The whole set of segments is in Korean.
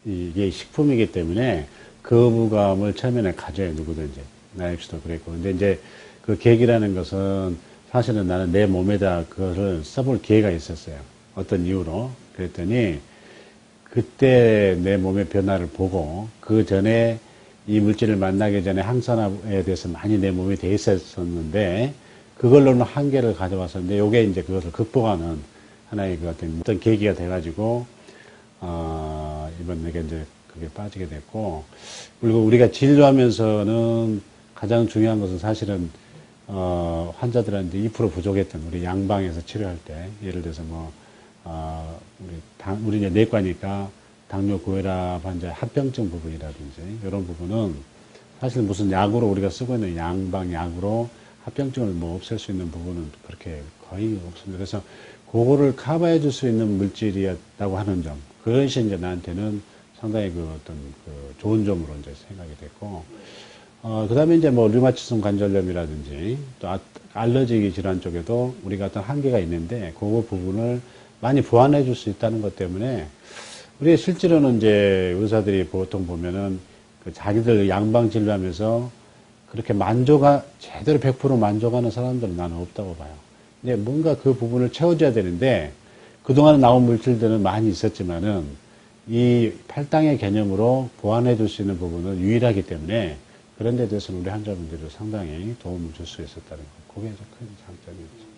이게 식품이기 때문에 거부감을 처음에는 가져요, 누구든지. 나 역시도 그랬고. 근데 이제 그 계기라는 것은 사실은 나는 내 몸에다 그것을 써볼 기회가 있었어요. 어떤 이유로. 그랬더니 그때 내 몸의 변화를 보고 그 전에 이 물질을 만나기 전에 항산화에 대해서 많이 내 몸에 돼 있었는데 그걸로는 한계를 가져왔었는데 요게 이제 그것을 극복하는 하나의 그 어떤 계기가 돼가지고 이번 내게 이제 그게 빠지게 됐고 그리고 우리가 진료하면서는 가장 중요한 것은 사실은 환자들한테 2% 부족했던 우리 양방에서 치료할 때 예를 들어서 뭐 우리 이제 내과니까 당뇨 고혈압 환자 합병증 부분이라든지 이런 부분은 사실 무슨 약으로 우리가 쓰고 있는 양방 약으로 합병증을 뭐 없앨 수 있는 부분은 그렇게 거의 없습니다. 그래서 그거를 커버해 줄 수 있는 물질이었다고 하는 점 그것이 이제 나한테는 상당히 그 어떤 그 좋은 점으로 이제 생각이 됐고 그 다음에 이제 뭐 류마티성 관절염이라든지 또 알러지 질환 쪽에도 우리가 어떤 한계가 있는데 그 부분을 많이 보완해 줄 수 있다는 것 때문에 우리 실제로는 이제 의사들이 보통 보면은 그 자기들 양방 진료하면서 그렇게 제대로 100% 만족하는 사람들은 나는 없다고 봐요. 근데 뭔가 그 부분을 채워줘야 되는데 그동안 나온 물질들은 많이 있었지만은 이 팔당의 개념으로 보완해 줄 수 있는 부분은 유일하기 때문에 그런 데 대해서는 우리 환자분들이 상당히 도움을 줄 수 있었다는 거. 그게 큰 장점이었죠.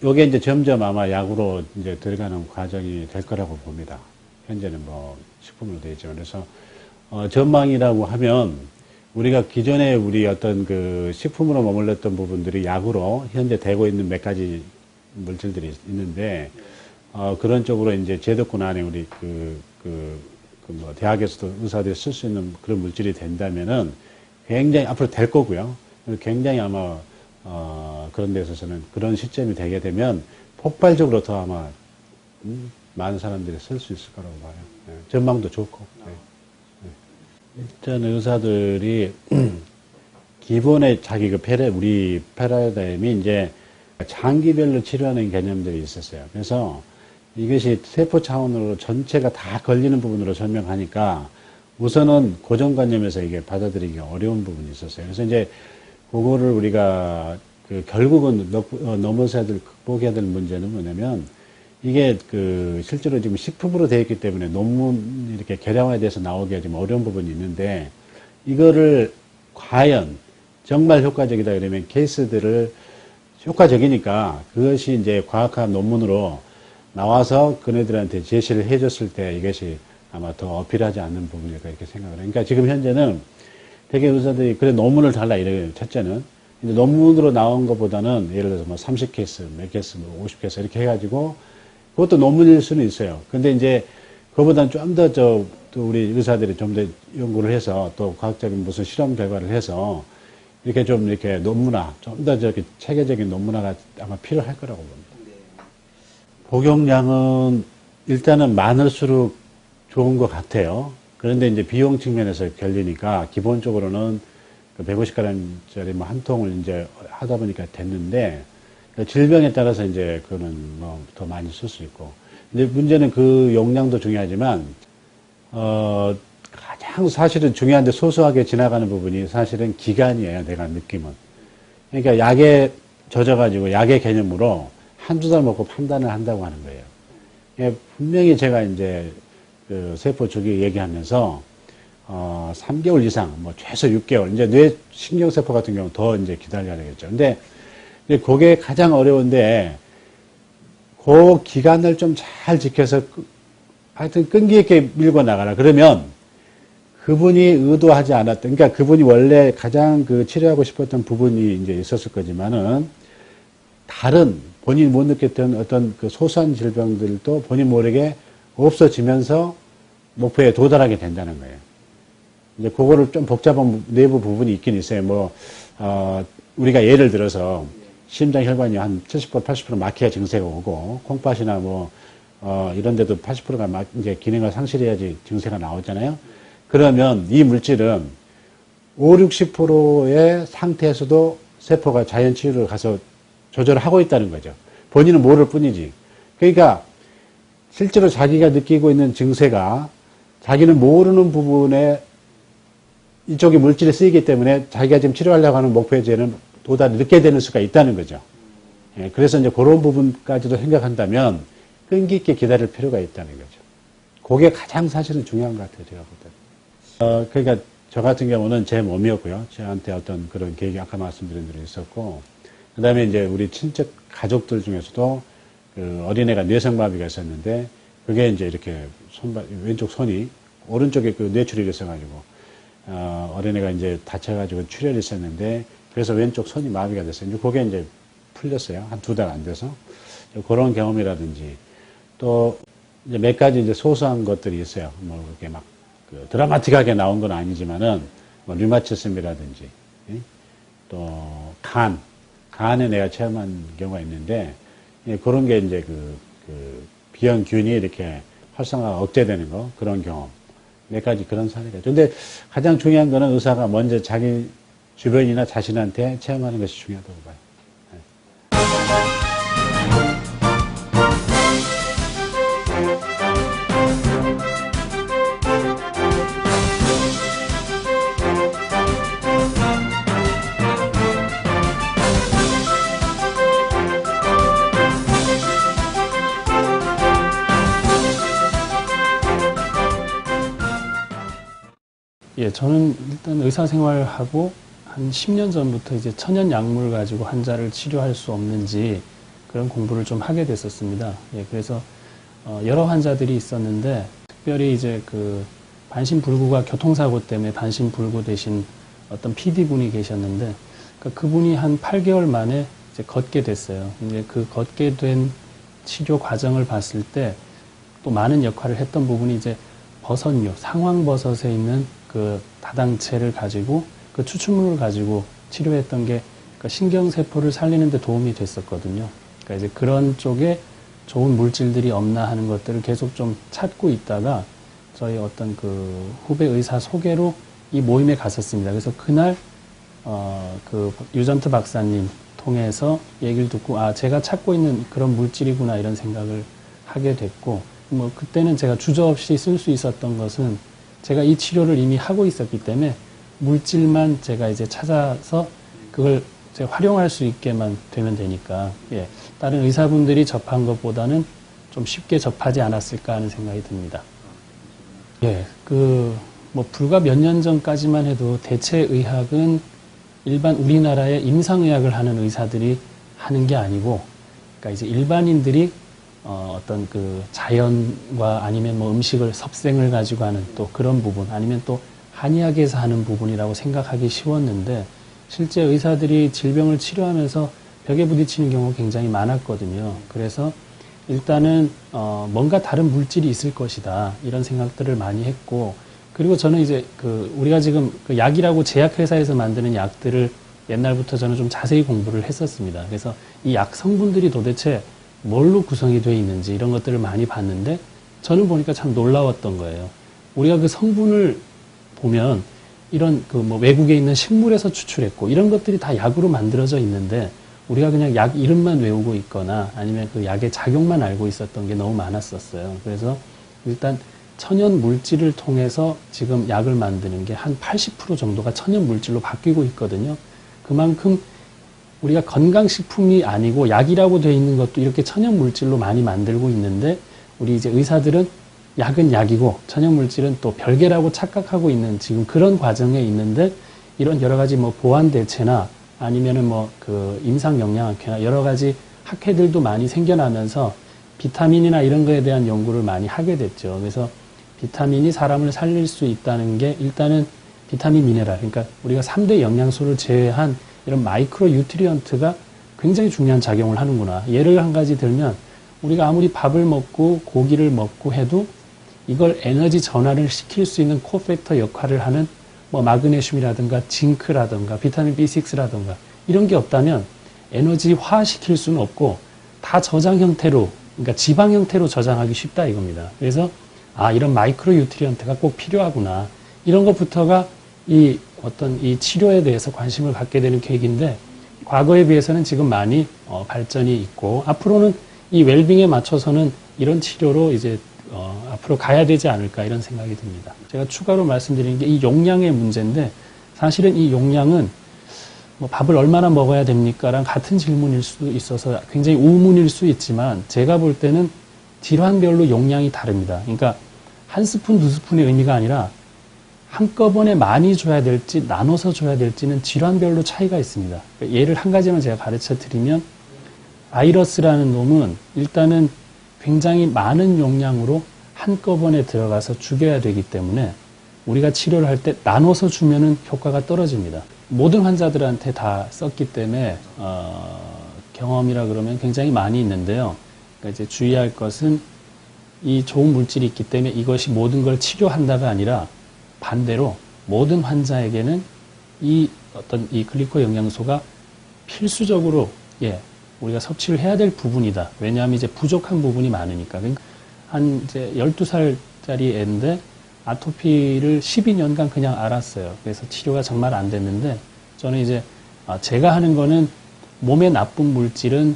요게 이제 점점 아마 약으로 이제 들어가는 과정이 될 거라고 봅니다. 현재는 뭐 식품으로 되어 있지만. 그래서, 전망이라고 하면 우리가 기존에 우리 어떤 그 식품으로 머물렀던 부분들이 약으로 현재 되고 있는 몇 가지 물질들이 있는데, 그런 쪽으로 이제 제도권 안에 우리 뭐 대학에서도 의사들이 쓸 수 있는 그런 물질이 된다면은 굉장히 앞으로 될 거고요. 굉장히 아마 그런 데 있어서는 그런 시점이 되게 되면 폭발적으로 더 아마 많은 사람들이 쓸 수 있을 거라고 봐요. 네. 전망도 좋고. 네. 네. 일단 의사들이 기본에 자기 우리 패러다임이 이제 장기별로 치료하는 개념들이 있었어요. 그래서 이것이 세포 차원으로 전체가 다 걸리는 부분으로 설명하니까 우선은 고정관념에서 이게 받아들이기 어려운 부분이 있었어요. 그래서 이제 그거를 우리가 결국은 넘어서야 될, 극복해야 될 문제는 뭐냐면 이게 실제로 지금 식품으로 되어 있기 때문에 논문 이렇게 개량화에 대해서 나오기가 좀 어려운 부분이 있는데 이거를 과연 정말 효과적이다 그러면 케이스들을 효과적이니까 그것이 이제 과학한 논문으로 나와서 그네들한테 제시를 해줬을 때 이것이 아마 더 어필하지 않는 부분일까 이렇게 생각을 해요. 그러니까 지금 현재는 되게 의사들이 그래 논문을 달라 이래요. 첫째는 근데 논문으로 나온 것보다는 예를 들어서 뭐 30케이스, 몇 케이스, 뭐 50케이스 이렇게 해가지고 그것도 논문일 수는 있어요. 근데 이제 그거보다는 좀 더 또 우리 의사들이 좀 더 연구를 해서 또 과학적인 무슨 실험 결과를 해서 이렇게 좀 이렇게 논문화, 좀 더 저기 체계적인 논문화가 아마 필요할 거라고 봅니다. 복용량은 일단은 많을수록 좋은 것 같아요. 그런데 이제 비용 측면에서 결리니까 기본적으로는 150g짜리 뭐 한 통을 이제 하다 보니까 됐는데 질병에 따라서 이제 그거는 뭐 더 많이 쓸 수 있고. 근데 문제는 그 용량도 중요하지만 가장 사실은 중요한데 소소하게 지나가는 부분이 사실은 기간이에요. 내가 느낌은. 그러니까 약에 젖어가지고 약의 개념으로 한두 달 먹고 판단을 한다고 하는 거예요. 예, 분명히 제가 이제 그 세포 주기 얘기하면서 3개월 이상, 뭐 최소 6개월, 이제 뇌 신경세포 같은 경우는 더 이제 기다려야 되겠죠. 근데 그게 가장 어려운데 그 기간을 좀 잘 지켜서 하여튼 끈기 있게 밀고 나가라. 그러면 그분이 의도하지 않았던, 그러니까 그분이 원래 가장 치료하고 싶었던 부분이 이제 있었을 거지만은 다른 본인이 못 느꼈던 어떤 소소한 질병들도 본인 모르게 없어지면서 목표에 도달하게 된다는 거예요. 이제 그거를 좀 복잡한 내부 부분이 있긴 있어요. 우리가 예를 들어서 심장 혈관이 한 70%, 80% 막혀야 증세가 오고, 콩팥이나 이런 데도 80%가 이제 기능을 상실해야지 증세가 나오잖아요. 그러면 이 물질은 5, 60%의 상태에서도 세포가 자연 치유를 가서 조절을 하고 있다는 거죠. 본인은 모를 뿐이지. 그러니까 실제로 자기가 느끼고 있는 증세가 자기는 모르는 부분에 이쪽에 물질이 쓰이기 때문에 자기가 지금 치료하려고 하는 목표에는 도달이 늦게 되는 수가 있다는 거죠. 예, 그래서 이제 그런 부분까지도 생각한다면 끈기 있게 기다릴 필요가 있다는 거죠. 그게 가장 사실은 중요한 것 같아요, 제가 볼 때는. 그러니까 저 같은 경우는 제 몸이었고요. 저한테 어떤 그런 계획이 아까 말씀드린 대로 있었고, 그 다음에 이제 우리 친척 가족들 중에서도 그 어린애가 뇌성마비가 있었는데, 그게 이제 이렇게 왼쪽 손이 오른쪽에 그 뇌출혈이 있어가지고, 어린애가 이제 다쳐가지고 출혈이 있었는데, 그래서 왼쪽 손이 마비가 됐어요. 이제 그게 이제 풀렸어요. 한 2달 안 돼서. 그런 경험이라든지, 또 이제 몇 가지 이제 소소한 것들이 있어요. 뭐 그렇게 막 그 드라마틱하게 나온 건 아니지만은, 뭐 류마티즘이라든지, 또 간에 내가 체험한 경우가 있는데, 예, 그런 게 이제 그 비형균이 이렇게 활성화가 억제되는 거, 그런 경험. 몇 가지 그런 사례가 있죠. 근데 가장 중요한 거는 의사가 먼저 자기 주변이나 자신한테 체험하는 것이 중요하다고 봐요. 예, 저는 일단 의사 생활하고 한 10년 전부터 이제 천연 약물 가지고 환자를 치료할 수 없는지 그런 공부를 좀 하게 됐었습니다. 예, 그래서 여러 환자들이 있었는데 특별히 이제 그 반신불구가 교통사고 때문에 반신불구 되신 어떤 PD분이 계셨는데 그분이 한 8개월 만에 이제 걷게 됐어요. 근데 그 걷게 된 치료 과정을 봤을 때 또 많은 역할을 했던 부분이 이제 버섯류, 상황버섯에 있는 그 다당체를 가지고 그 추출물을 가지고 치료했던 게 그러니까 신경세포를 살리는 데 도움이 됐었거든요. 그러니까 이제 그런 쪽에 좋은 물질들이 없나 하는 것들을 계속 좀 찾고 있다가 저희 어떤 그 후배 의사 소개로 이 모임에 갔었습니다. 그래서 그날 그 유전트 박사님 통해서 얘기를 듣고 제가 찾고 있는 그런 물질이구나 이런 생각을 하게 됐고 뭐 그때는 제가 주저없이 쓸 수 있었던 것은 제가 이 치료를 이미 하고 있었기 때문에 물질만 제가 이제 찾아서 그걸 제가 활용할 수 있게만 되면 되니까 예, 다른 의사분들이 접한 것보다는 좀 쉽게 접하지 않았을까 하는 생각이 듭니다. 예, 뭐 불과 몇 년 전까지만 해도 대체의학은 일반 우리나라의 임상의학을 하는 의사들이 하는 게 아니고, 그러니까 이제 일반인들이 어떤 그 자연과 아니면 뭐 음식을 섭생을 가지고 하는 또 그런 부분 아니면 또 한의학에서 하는 부분이라고 생각하기 쉬웠는데 실제 의사들이 질병을 치료하면서 벽에 부딪히는 경우가 굉장히 많았거든요. 그래서 일단은 뭔가 다른 물질이 있을 것이다 이런 생각들을 많이 했고 그리고 저는 이제 우리가 지금 그 약이라고 제약회사에서 만드는 약들을 옛날부터 저는 좀 자세히 공부를 했었습니다. 그래서 이 약 성분들이 도대체 뭘로 구성이 되어 있는지 이런 것들을 많이 봤는데 저는 보니까 참 놀라웠던 거예요. 우리가 그 성분을 보면 이런 뭐 외국에 있는 식물에서 추출했고 이런 것들이 다 약으로 만들어져 있는데 우리가 그냥 약 이름만 외우고 있거나 아니면 그 약의 작용만 알고 있었던 게 너무 많았었어요. 그래서 일단 천연 물질을 통해서 지금 약을 만드는 게 한 80% 정도가 천연 물질로 바뀌고 있거든요. 그만큼 우리가 건강식품이 아니고 약이라고 되어 있는 것도 이렇게 천연 물질로 많이 만들고 있는데 우리 이제 의사들은 약은 약이고 천연 물질은 또 별개라고 착각하고 있는 지금 그런 과정에 있는데 이런 여러 가지 뭐 보완 대체나 아니면은 뭐 그 임상 영양학회나 여러 가지 학회들도 많이 생겨나면서 비타민이나 이런 거에 대한 연구를 많이 하게 됐죠. 그래서 비타민이 사람을 살릴 수 있다는 게 일단은 비타민 미네랄, 그러니까 우리가 3대 영양소를 제외한 이런 마이크로 뉴트리언트가 굉장히 중요한 작용을 하는구나. 예를 한 가지 들면 우리가 아무리 밥을 먹고 고기를 먹고 해도 이걸 에너지 전환을 시킬 수 있는 코팩터 역할을 하는 뭐 마그네슘이라든가 징크라든가 비타민 B6라든가 이런 게 없다면 에너지화 시킬 수는 없고 다 저장 형태로 그러니까 지방 형태로 저장하기 쉽다 이겁니다. 그래서 이런 마이크로 뉴트리언트가 꼭 필요하구나. 이런 것부터가 이 치료에 대해서 관심을 갖게 되는 계기인데 과거에 비해서는 지금 많이 발전이 있고 앞으로는 이 웰빙에 맞춰서는 이런 치료로 이제 앞으로 가야 되지 않을까 이런 생각이 듭니다. 제가 추가로 말씀드리는 게 이 용량의 문제인데 사실은 이 용량은 뭐 밥을 얼마나 먹어야 됩니까랑 같은 질문일 수도 있어서 굉장히 우문일 수 있지만 제가 볼 때는 질환별로 용량이 다릅니다. 그러니까 한 스푼, 두 스푼의 의미가 아니라 한꺼번에 많이 줘야 될지 나눠서 줘야 될지는 질환별로 차이가 있습니다. 예를 한 가지만 제가 가르쳐 드리면 바이러스라는 놈은 일단은 굉장히 많은 용량으로 한꺼번에 들어가서 죽여야 되기 때문에 우리가 치료를 할 때 나눠서 주면은 효과가 떨어집니다. 모든 환자들한테 다 썼기 때문에 경험이라 그러면 굉장히 많이 있는데요. 그러니까 이제 주의할 것은 이 좋은 물질이 있기 때문에 이것이 모든 걸 치료한다가 아니라 반대로 모든 환자에게는 이 어떤 이 글리코 영양소가 필수적으로 우리가 섭취를 해야 될 부분이다. 왜냐하면 이제 부족한 부분이 많으니까. 그러니까 한 이제 12살짜리 애인데 아토피를 12년간 그냥 앓았어요. 그래서 치료가 정말 안 됐는데 저는 이제 제가 하는 거는 몸에 나쁜 물질은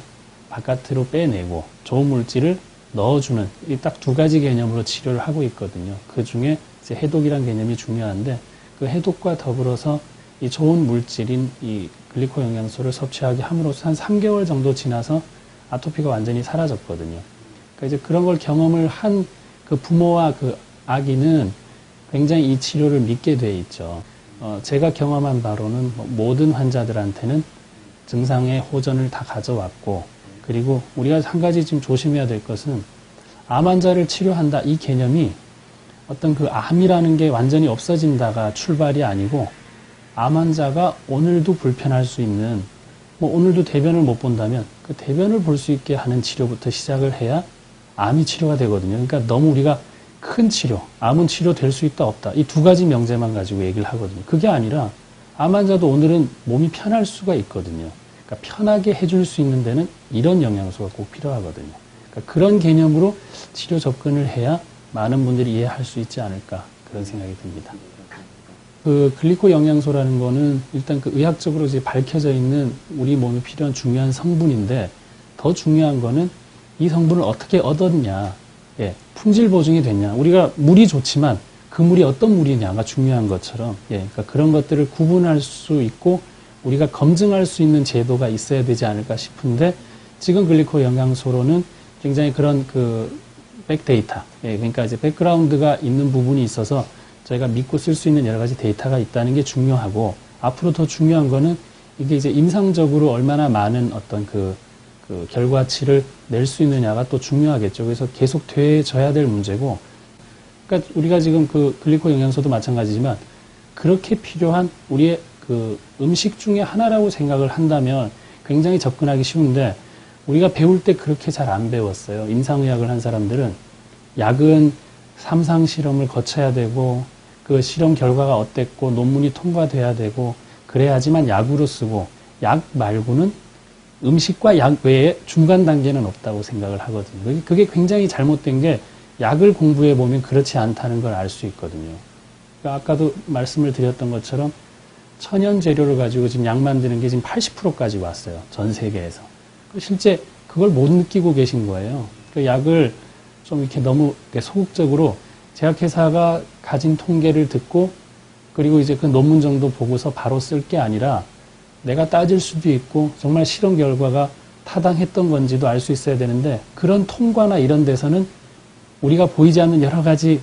바깥으로 빼내고 좋은 물질을 넣어주는 이 딱 두 가지 개념으로 치료를 하고 있거든요. 그 중에 이제 해독이란 개념이 중요한데 그 해독과 더불어서 이 좋은 물질인 이 글리코 영양소를 섭취하게 함으로써 한 3개월 정도 지나서 아토피가 완전히 사라졌거든요. 그러니까 이제 그런 걸 경험을 한 그 부모와 그 아기는 굉장히 이 치료를 믿게 돼 있죠. 제가 경험한 바로는 모든 환자들한테는 증상의 호전을 다 가져왔고 그리고 우리가 한 가지 지금 조심해야 될 것은 암 환자를 치료한다 이 개념이 어떤 그 암이라는 게 완전히 없어진다가 출발이 아니고 암 환자가 오늘도 불편할 수 있는 오늘도 대변을 못 본다면 그 대변을 볼 수 있게 하는 치료부터 시작을 해야 암이 치료가 되거든요. 그러니까 너무 우리가 큰 치료, 암은 치료될 수 있다 없다 이 두 가지 명제만 가지고 얘기를 하거든요. 그게 아니라 암 환자도 오늘은 몸이 편할 수가 있거든요. 그러니까 편하게 해줄 수 있는 데는 이런 영양소가 꼭 필요하거든요. 그러니까 그런 개념으로 치료 접근을 해야 많은 분들이 이해할 수 있지 않을까 그런 생각이 듭니다. 그 글리코 영양소라는 거는 일단 그 의학적으로 이제 밝혀져 있는 우리 몸에 필요한 중요한 성분인데 더 중요한 거는 이 성분을 어떻게 얻었냐, 품질 보증이 됐냐. 우리가 물이 좋지만 그 물이 어떤 물이냐가 중요한 것처럼, 그러니까 그런 것들을 구분할 수 있고 우리가 검증할 수 있는 제도가 있어야 되지 않을까 싶은데 지금 글리코 영양소로는 굉장히 그런 그 백데이터, 그러니까 이제 백그라운드가 있는 부분이 있어서 저희가 믿고 쓸 수 있는 여러 가지 데이터가 있다는 게 중요하고 앞으로 더 중요한 거는 이게 이제 임상적으로 얼마나 많은 어떤 그 결과치를 낼 수 있느냐가 또 중요하겠죠. 그래서 계속 되져야 될 문제고, 그러니까 우리가 지금 그 글리코 영양소도 마찬가지지만 그렇게 필요한 우리의 그 음식 중에 하나라고 생각을 한다면 굉장히 접근하기 쉬운데 우리가 배울 때 그렇게 잘 안 배웠어요. 임상의학을 한 사람들은 약은 3상 실험을 거쳐야 되고 그 실험 결과가 어땠고 논문이 통과돼야 되고 그래야지만 약으로 쓰고 약 말고는 음식과 약 외에 중간 단계는 없다고 생각을 하거든요. 그게 굉장히 잘못된 게 약을 공부해 보면 그렇지 않다는 걸 알 수 있거든요. 그러니까 아까도 말씀을 드렸던 것처럼 천연 재료를 가지고 지금 약 만드는 게 지금 80%까지 왔어요. 전 세계에서. 실제 그걸 못 느끼고 계신 거예요. 그 약을 좀 이렇게 너무 소극적으로 제약회사가 가진 통계를 듣고 그리고 이제 그 논문 정도 보고서 바로 쓸 게 아니라 내가 따질 수도 있고 정말 실험 결과가 타당했던 건지도 알 수 있어야 되는데 그런 통과나 이런 데서는 우리가 보이지 않는 여러 가지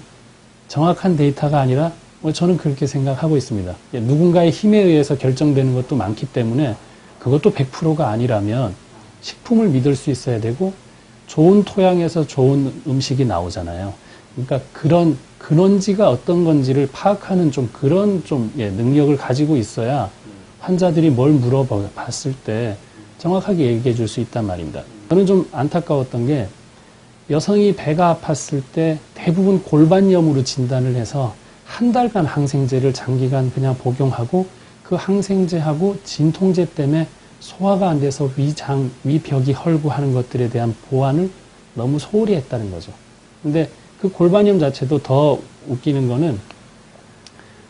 정확한 데이터가 아니라 저는 그렇게 생각하고 있습니다. 누군가의 힘에 의해서 결정되는 것도 많기 때문에 그것도 100%가 아니라면 식품을 믿을 수 있어야 되고 좋은 토양에서 좋은 음식이 나오잖아요. 그러니까 그런 근원지가 어떤 건지를 파악하는 좀 그런 능력을 가지고 있어야 환자들이 뭘 물어봤을 때 정확하게 얘기해 줄 수 있단 말입니다. 저는 좀 안타까웠던 게 여성이 배가 아팠을 때 대부분 골반염으로 진단을 해서 한 달간 항생제를 장기간 그냥 복용하고 그 항생제하고 진통제 때문에 소화가 안 돼서 위벽이 헐고 하는 것들에 대한 보완을 너무 소홀히 했다는 거죠. 근데 그 골반염 자체도 더 웃기는 거는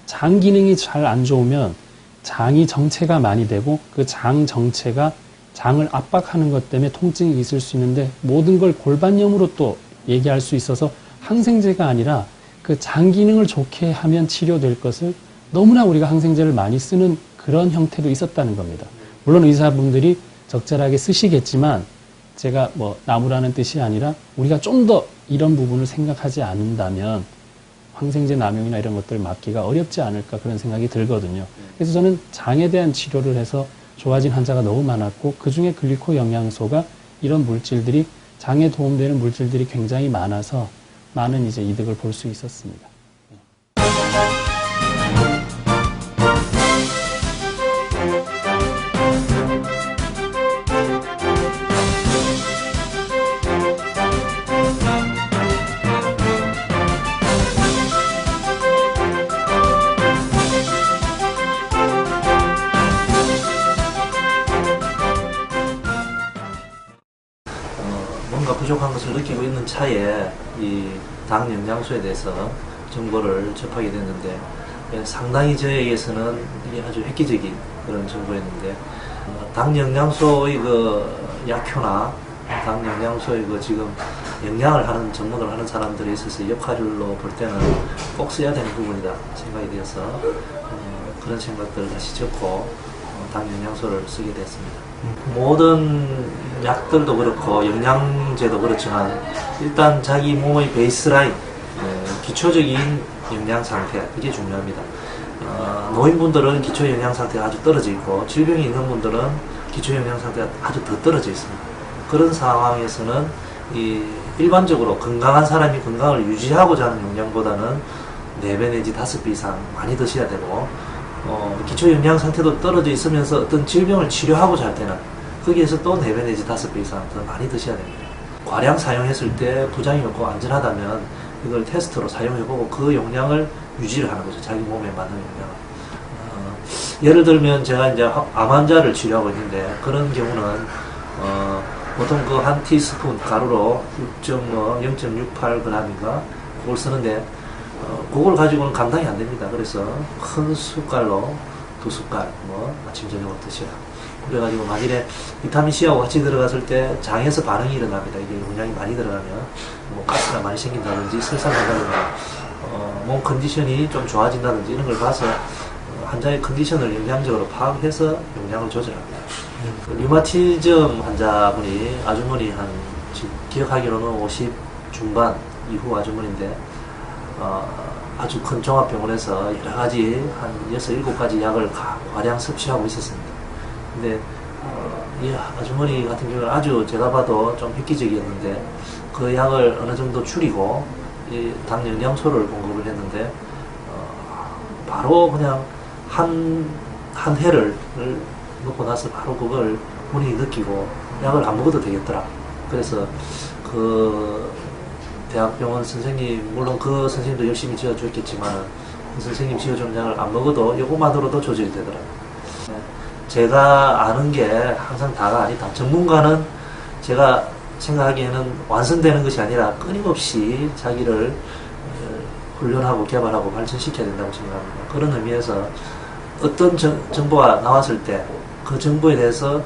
장 기능이 잘 안 좋으면 장이 정체가 많이 되고 그 장 정체가 장을 압박하는 것 때문에 통증이 있을 수 있는데 모든 걸 골반염으로 또 얘기할 수 있어서 항생제가 아니라 그 장 기능을 좋게 하면 치료될 것을 너무나 우리가 항생제를 많이 쓰는 그런 형태도 있었다는 겁니다. 물론 의사분들이 적절하게 쓰시겠지만 제가 뭐 나무라는 뜻이 아니라 우리가 좀 더 이런 부분을 생각하지 않는다면 항생제 남용이나 이런 것들을 막기가 어렵지 않을까 그런 생각이 들거든요. 그래서 저는 장에 대한 치료를 해서 좋아진 환자가 너무 많았고 그중에 글리코 영양소가 이런 물질들이 장에 도움되는 물질들이 굉장히 많아서 많은 이제 이득을 볼 수 있었습니다. 뭔가 부족한 것을 느끼고 있는 차에 이 당 영양소에 대해서 정보를 접하게 됐는데 상당히 저에게서는 이게 아주 획기적인 그런 정보였는데 당 영양소의 그 약효나 당 영양소의 그 지금 영양을 하는 전문을 하는 사람들에 있어서 역할로 볼 때는 꼭 써야 되는 부분이다 생각이 되어서 그런 생각들을 다시 접고 당 영양소를 쓰게 됐습니다. 모든 약들도 그렇고 영양제도 그렇지만 일단 자기 몸의 베이스라인, 기초적인 영양 상태 이게 중요합니다. 노인분들은 기초 영양 상태가 아주 떨어져 있고 질병이 있는 분들은 기초 영양 상태가 아주 더 떨어져 있습니다. 그런 상황에서는 이 일반적으로 건강한 사람이 건강을 유지하고자 하는 영양보다는 4배 내지 5배 이상 많이 드셔야 되고 기초 영양 상태도 떨어져 있으면서 어떤 질병을 치료하고자 할 때는 거기에서 또 4배 내지 5배 이상 더 많이 드셔야 됩니다. 과량 사용했을 때 부작용이 없고 안전하다면 이걸 테스트로 사용해보고 그 용량을 유지를 하는 거죠. 자기 몸에 맞는 용량을. 예를 들면 제가 이제 암 환자를 치료하고 있는데 그런 경우는 보통 그 한 티스푼 가루로 0.68g인가 그걸 쓰는데 그걸 가지고는 감당이 안 됩니다. 그래서 큰 숟갈로 2숟갈 아침 저녁으로 드시라. 그래가지고 만일에 비타민C하고 같이 들어갔을 때 장에서 반응이 일어납니다. 이게 용량이 많이 들어가면 가스가 많이 생긴다든지 설사난다든지 몸 컨디션이 좀 좋아진다든지 이런 걸 봐서 환자의 컨디션을 영양적으로 파악해서 용량을 조절합니다. 류마티즘 환자분이 아주머니 기억하기로는 50 중반 이후 아주머니인데 아주 큰 종합병원에서 여러 가지 한 6, 7가지 약을 과량 섭취하고 있었습니다. 근데 이 아주머니 같은 경우는 아주 제가 봐도 좀 획기적이었는데 그 약을 어느 정도 줄이고 이 당 영양소를 공급을 했는데 바로 그냥 한 해를 먹고 나서 바로 그걸 본인이 느끼고 약을 안 먹어도 되겠더라. 그래서 그 대학병원 선생님, 물론 그 선생님도 열심히 지어줬겠지만 그 선생님 지어준 약을 안 먹어도 이것만으로도 조절이 되더라고요. 제가 아는 게 항상 다가 아니다. 전문가는 제가 생각하기에는 완성되는 것이 아니라 끊임없이 자기를 훈련하고 개발하고 발전시켜야 된다고 생각합니다. 그런 의미에서 어떤 정보가 나왔을 때 그 정보에 대해서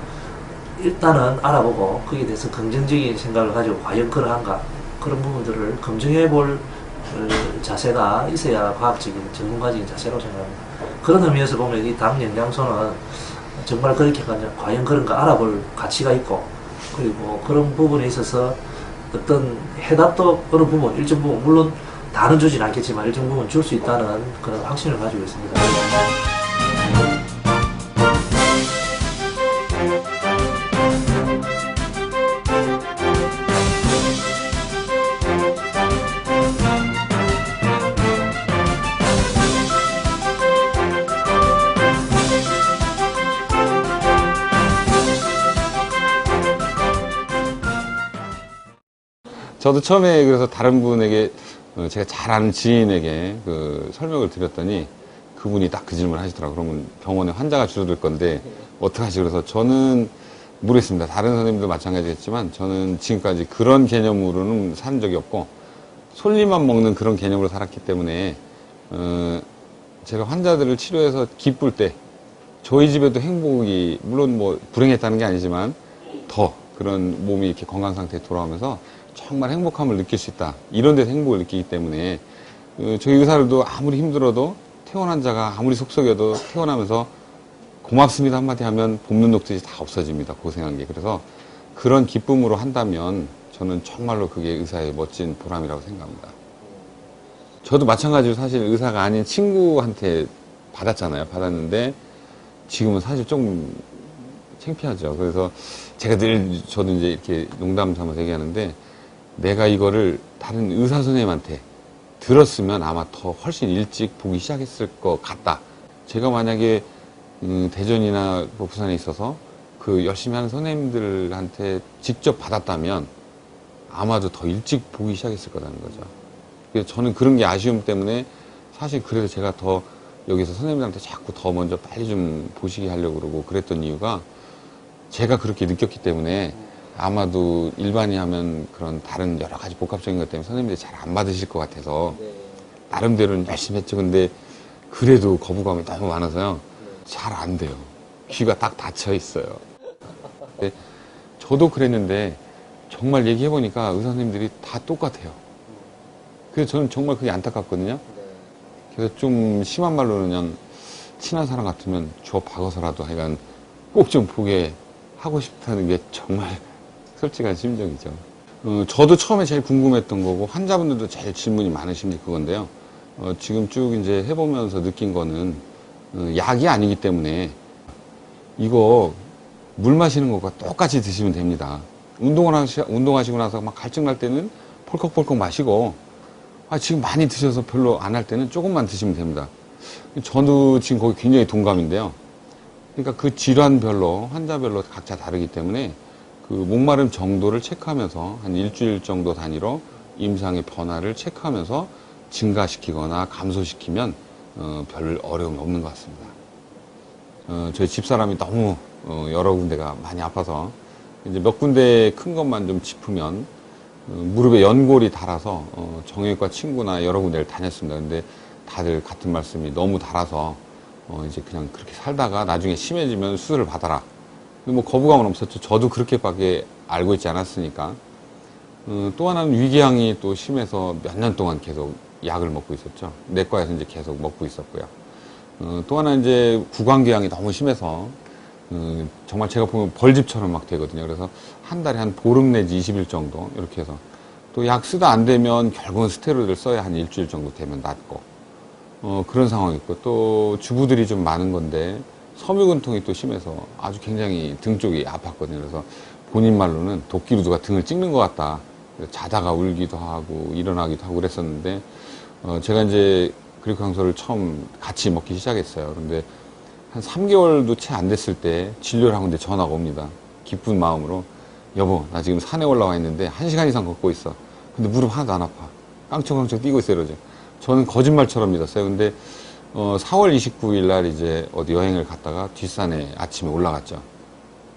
일단은 알아보고 거기에 대해서 긍정적인 생각을 가지고 과연 그러한가 그런 부분들을 검증해 볼 자세가 있어야 과학적인 전문가적인 자세라고 생각합니다. 그런 의미에서 보면 이 당 영양소는 정말 그렇게 과연 그런가 알아볼 가치가 있고 그리고 그런 부분에 있어서 어떤 해답도 어느 부분, 일정 부분, 물론 다는 주진 않겠지만 일정 부분 줄 수 있다는 그런 확신을 가지고 있습니다. 저도 처음에 그래서 다른 분에게 제가 잘 아는 지인에게 설명을 드렸더니 그분이 딱 그 질문을 하시더라고요. 그러면 병원에 환자가 줄어들 건데 어떡하지? 그래서 저는 모르겠습니다. 다른 선생님도 마찬가지겠지만 저는 지금까지 그런 개념으로는 산 적이 없고 솔잎만 먹는 그런 개념으로 살았기 때문에 제가 환자들을 치료해서 기쁠 때 저희 집에도 행복이 물론 뭐 불행했다는 게 아니지만 더 그런 몸이 이렇게 건강 상태에 돌아오면서 정말 행복함을 느낄 수 있다. 이런 데서 행복을 느끼기 때문에 저희 의사들도 아무리 힘들어도 퇴원 환자가 아무리 속썩여도 퇴원하면서 고맙습니다 한마디 하면 볶는 녹듯이 다 없어집니다. 고생한 게. 그래서 그런 기쁨으로 한다면 저는 정말로 그게 의사의 멋진 보람이라고 생각합니다. 저도 마찬가지로 사실 의사가 아닌 친구한테 받았잖아요. 받았는데 지금은 사실 좀 창피하죠. 그래서 제가 늘 저도 이제 이렇게 농담 삼아서 얘기하는데 내가 이거를 다른 의사 선생님한테 들었으면 아마 더 훨씬 일찍 보기 시작했을 것 같다. 제가 만약에 대전이나 뭐 부산에 있어서 그 열심히 하는 선생님들한테 직접 받았다면 아마도 더 일찍 보기 시작했을 거라는 거죠. 그래서 저는 그런 게 아쉬움 때문에 사실 그래서 제가 더 여기서 선생님들한테 자꾸 더 먼저 빨리 좀 보시게 하려고 그러고 그랬던 이유가 제가 그렇게 느꼈기 때문에 아마도 일반이 하면 그런 다른 여러 가지 복합적인 것 때문에 선생님들이 잘 안 받으실 것 같아서 나름대로는 열심히 했죠. 근데 그래도 거부감이 너무 많아서요. 잘 안 돼요. 귀가 딱 닫혀 있어요. 근데 저도 그랬는데 정말 얘기해보니까 의사 선생님들이 다 똑같아요. 그래서 저는 정말 그게 안타깝거든요. 그래서 좀 심한 말로는 그냥 친한 사람 같으면 주워 박아서라도 하여간 꼭 좀 보게 하고 싶다는 게 정말 솔직한 심정이죠. 저도 처음에 제일 궁금했던 거고 환자분들도 제일 질문이 많으신 게 그건데요. 지금 쭉 이제 해보면서 느낀 거는 약이 아니기 때문에 이거 물 마시는 것과 똑같이 드시면 됩니다. 운동하시고 나서 막 갈증 날 때는 펄컥펄컥 마시고 지금 많이 드셔서 별로 안 할 때는 조금만 드시면 됩니다. 저도 지금 거기 굉장히 동감인데요. 그러니까 그 질환별로 환자별로 각자 다르기 때문에 그 목마름 정도를 체크하면서 한 일주일 정도 단위로 임상의 변화를 체크하면서 증가시키거나 감소시키면 별 어려움이 없는 것 같습니다. 저희 집사람이 너무 여러 군데가 많이 아파서 이제 몇 군데 큰 것만 좀 짚으면 무릎에 연골이 닳아서 정형외과 친구나 여러 군데를 다녔습니다. 근데 다들 같은 말씀이 너무 닳아서 이제 그냥 그렇게 살다가 나중에 심해지면 수술을 받아라. 뭐 거부감은 없었죠. 저도 그렇게밖에 알고 있지 않았으니까. 또 하나는 위궤양이 또 심해서 몇 년 동안 계속 약을 먹고 있었죠. 내과에서 이제 계속 먹고 있었고요. 또 하나 이제 구강궤양이 너무 심해서 정말 제가 보면 벌집처럼 막 되거든요. 그래서 한 달에 한 보름 내지 20일 정도 이렇게 해서 또 약 쓰다 안 되면 결국은 스테로이드를 써야 한 일주일 정도 되면 낫고 그런 상황이 있고 또 주부들이 좀 많은 건데 섬유근통이 또 심해서 아주 굉장히 등 쪽이 아팠거든요. 그래서 본인 말로는 도끼로 누가 등을 찍는 것 같다. 자다가 울기도 하고 일어나기도 하고 그랬었는데 제가 이제 그리코항소를 처음 같이 먹기 시작했어요. 근데 한 3개월도 채 안 됐을 때 진료를 하고 있는데 전화가 옵니다. 기쁜 마음으로 여보 나 지금 산에 올라와 있는데 1시간 이상 걷고 있어. 근데 무릎 하나도 안 아파. 깡총깡총 뛰고 있어요. 이러죠. 저는 거짓말처럼 믿었어요. 근데 4월 29일 날 이제 어디 여행을 갔다가 뒷산에 아침에 올라갔죠.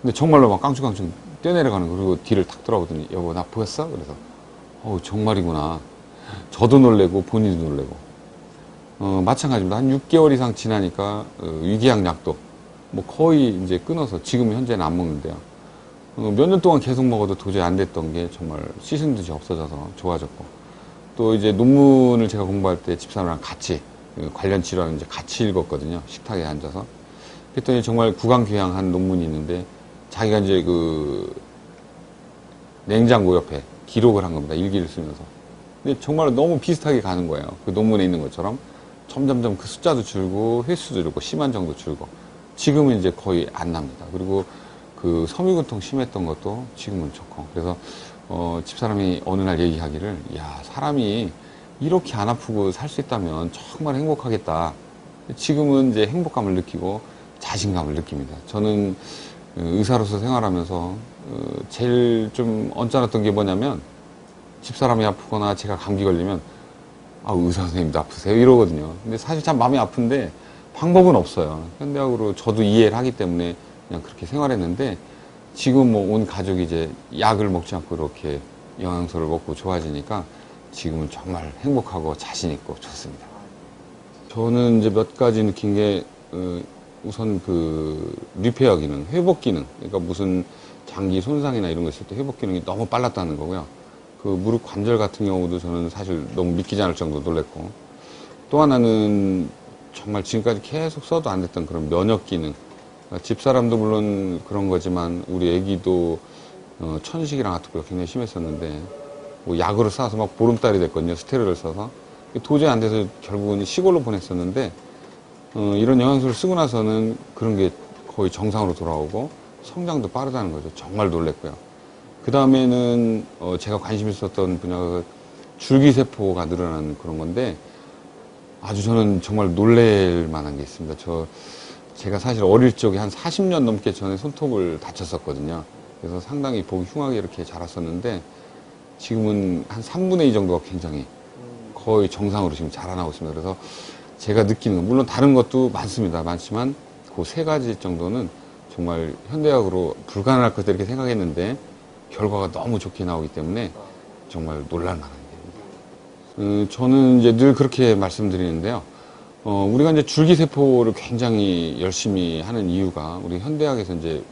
근데 정말로 막 깡충깡충 뛰어내려가는 거. 그리고 뒤를 탁 돌아보더니 여보 나 보였어? 그래서 정말이구나. 저도 놀래고 본인도 놀래고 마찬가지입니다. 한 6개월 이상 지나니까 위궤양 약도 뭐 거의 이제 끊어서 지금 현재는 안 먹는데요. 몇 년 동안 계속 먹어도 도저히 안 됐던 게 정말 씻은 듯이 없어져서 좋아졌고 또 이제 논문을 제가 공부할 때 집사람이랑 같이 관련 질환을 이제 같이 읽었거든요. 식탁에 앉아서. 그랬더니 정말 구강궤양한 논문이 있는데 자기가 이제 그 냉장고 옆에 기록을 한 겁니다. 일기를 쓰면서. 근데 정말 너무 비슷하게 가는 거예요. 그 논문에 있는 것처럼 점점점 그 숫자도 줄고 횟수도 줄고 심한 정도 줄고 지금은 이제 거의 안 납니다. 그리고 그 섬유근통 심했던 것도 지금은 좋고 그래서 집사람이 어느 날 얘기하기를 야 사람이 이렇게 안 아프고 살 수 있다면 정말 행복하겠다. 지금은 이제 행복감을 느끼고 자신감을 느낍니다. 저는 의사로서 생활하면서 제일 좀 언짢았던 게 뭐냐면 집사람이 아프거나 제가 감기 걸리면 의사 선생님도 아프세요? 이러거든요. 근데 사실 참 마음이 아픈데 방법은 없어요. 현대학으로 저도 이해를 하기 때문에 그냥 그렇게 생활했는데 지금 뭐 온 가족이 이제 약을 먹지 않고 이렇게 영양소를 먹고 좋아지니까 지금은 정말 행복하고 자신있고 좋습니다. 저는 이제 몇 가지 느낀 게, 우선 그, 리페어 기능, 회복 기능. 그러니까 무슨 장기 손상이나 이런 거 있을 때 회복 기능이 너무 빨랐다는 거고요. 그 무릎 관절 같은 경우도 저는 사실 너무 믿기지 않을 정도로 놀랬고, 또 하나는 정말 지금까지 계속 써도 안 됐던 그런 면역 기능. 그러니까 집사람도 물론 그런 거지만 우리 애기도 천식이랑 아토피가 굉장히 심했었는데 뭐 약으로 싸서 막 보름달이 됐거든요. 스테로이드를 써서. 도저히 안 돼서 결국은 시골로 보냈었는데 이런 영양소를 쓰고 나서는 그런 게 거의 정상으로 돌아오고 성장도 빠르다는 거죠. 정말 놀랬고요. 그 다음에는 제가 관심 있었던 분야가 줄기세포가 늘어나는 그런 건데 아주 저는 정말 놀랄 만한 게 있습니다. 제가 사실 어릴 적에 한 40년 넘게 전에 손톱을 다쳤었거든요. 그래서 상당히 보기 흉하게 이렇게 자랐었는데 지금은 한 3분의 2 정도가 굉장히 거의 정상으로 지금 자라나고 있습니다. 그래서 제가 느끼는 건 물론 다른 것도 많습니다. 많지만 그 3가지 정도는 정말 현대학으로 불가능할 것같다 이렇게 생각했는데 결과가 너무 좋게 나오기 때문에 정말 놀랄만한 일입니다. 저는 이제 늘 그렇게 말씀드리는데요. 우리가 이제 줄기세포를 굉장히 열심히 하는 이유가 우리 현대학에서 이제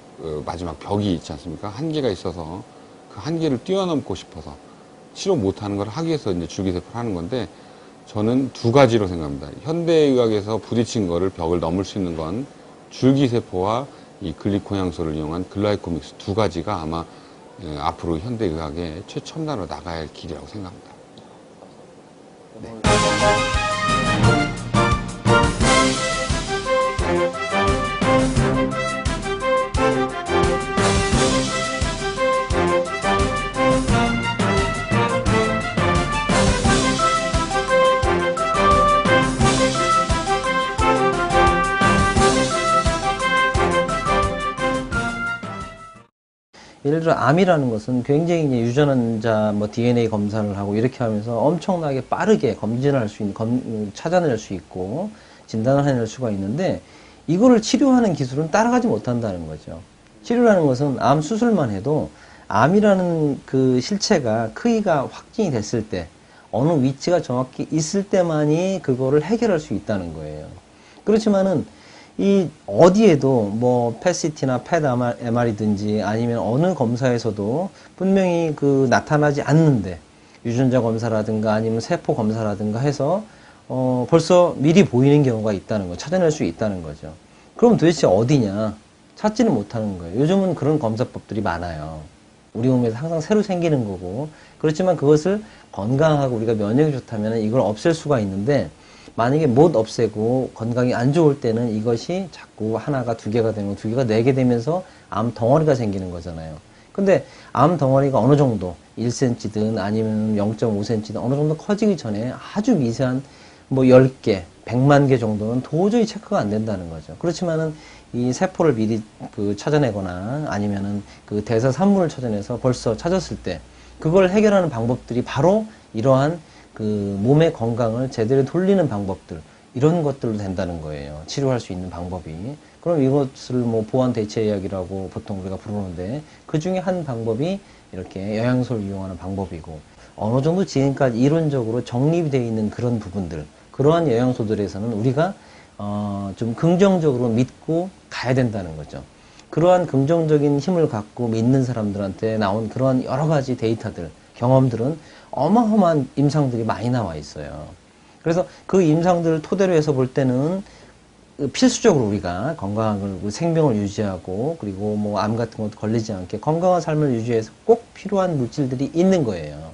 마지막 벽이 있지 않습니까? 한계가 있어서 그 한계를 뛰어넘고 싶어서 치료 못하는 걸 하기 위해서 이제 줄기세포를 하는 건데 저는 2가지로 생각합니다. 현대의학에서 부딪힌 거를 벽을 넘을 수 있는 건 줄기세포와 이 글리코향소를 이용한 글라이코믹스 2가지가 아마 앞으로 현대의학의 최첨단으로 나가야 할 길이라고 생각합니다. 네. 예를 들어 암이라는 것은 굉장히 이제 유전자 뭐 DNA 검사를 하고 이렇게 하면서 엄청나게 빠르게 검진을 할 수 있는, 찾아낼 수 있고 진단을 해낼 수가 있는데 이거를 치료하는 기술은 따라가지 못한다는 거죠. 치료라는 것은 암 수술만 해도 암이라는 그 실체가 크기가 확진이 됐을 때 어느 위치가 정확히 있을 때만이 그거를 해결할 수 있다는 거예요. 그렇지만은 이 어디에도 뭐 펫CT나 펫MR이든지 아니면 어느 검사에서도 분명히 그 나타나지 않는데 유전자 검사라든가 아니면 세포 검사라든가 해서 벌써 미리 보이는 경우가 있다는 거, 찾아낼 수 있다는 거죠. 그럼 도대체 어디냐? 찾지는 못하는 거예요. 요즘은 그런 검사법들이 많아요. 우리 몸에서 항상 새로 생기는 거고, 그렇지만 그것을 건강하고 우리가 면역이 좋다면 이걸 없앨 수가 있는데 만약에 못 없애고 건강이 안 좋을 때는 이것이 자꾸 하나가 2개가 되고 2개가 4개 되면서 암 덩어리가 생기는 거잖아요. 근데 암 덩어리가 어느 정도 1cm든 아니면 0.5cm든 어느 정도 커지기 전에 아주 미세한 뭐 10개, 100만 개 정도는 도저히 체크가 안 된다는 거죠. 그렇지만은 이 세포를 미리 찾아내거나 아니면은 그 대사 산물을 찾아내서 벌써 찾았을 때 그걸 해결하는 방법들이 바로 이러한 그 몸의 건강을 제대로 돌리는 방법들, 이런 것들로 된다는 거예요. 치료할 수 있는 방법이. 그럼 이것을 뭐 보완 대체의학이라고 보통 우리가 부르는데 그 중에 한 방법이 이렇게 영양소를 이용하는 방법이고, 어느 정도 지금까지 이론적으로 정립이 되어 있는 그런 부분들, 그러한 영양소들에서는 우리가 좀 긍정적으로 믿고 가야 된다는 거죠. 그러한 긍정적인 힘을 갖고 믿는 사람들한테 나온 그러한 여러 가지 데이터들, 경험들은 어마어마한 임상들이 많이 나와 있어요. 그래서 그 임상들을 토대로 해서 볼 때는 필수적으로 우리가 건강을, 생명을 유지하고 그리고 뭐 암 같은 것도 걸리지 않게 건강한 삶을 유지해서 꼭 필요한 물질들이 있는 거예요.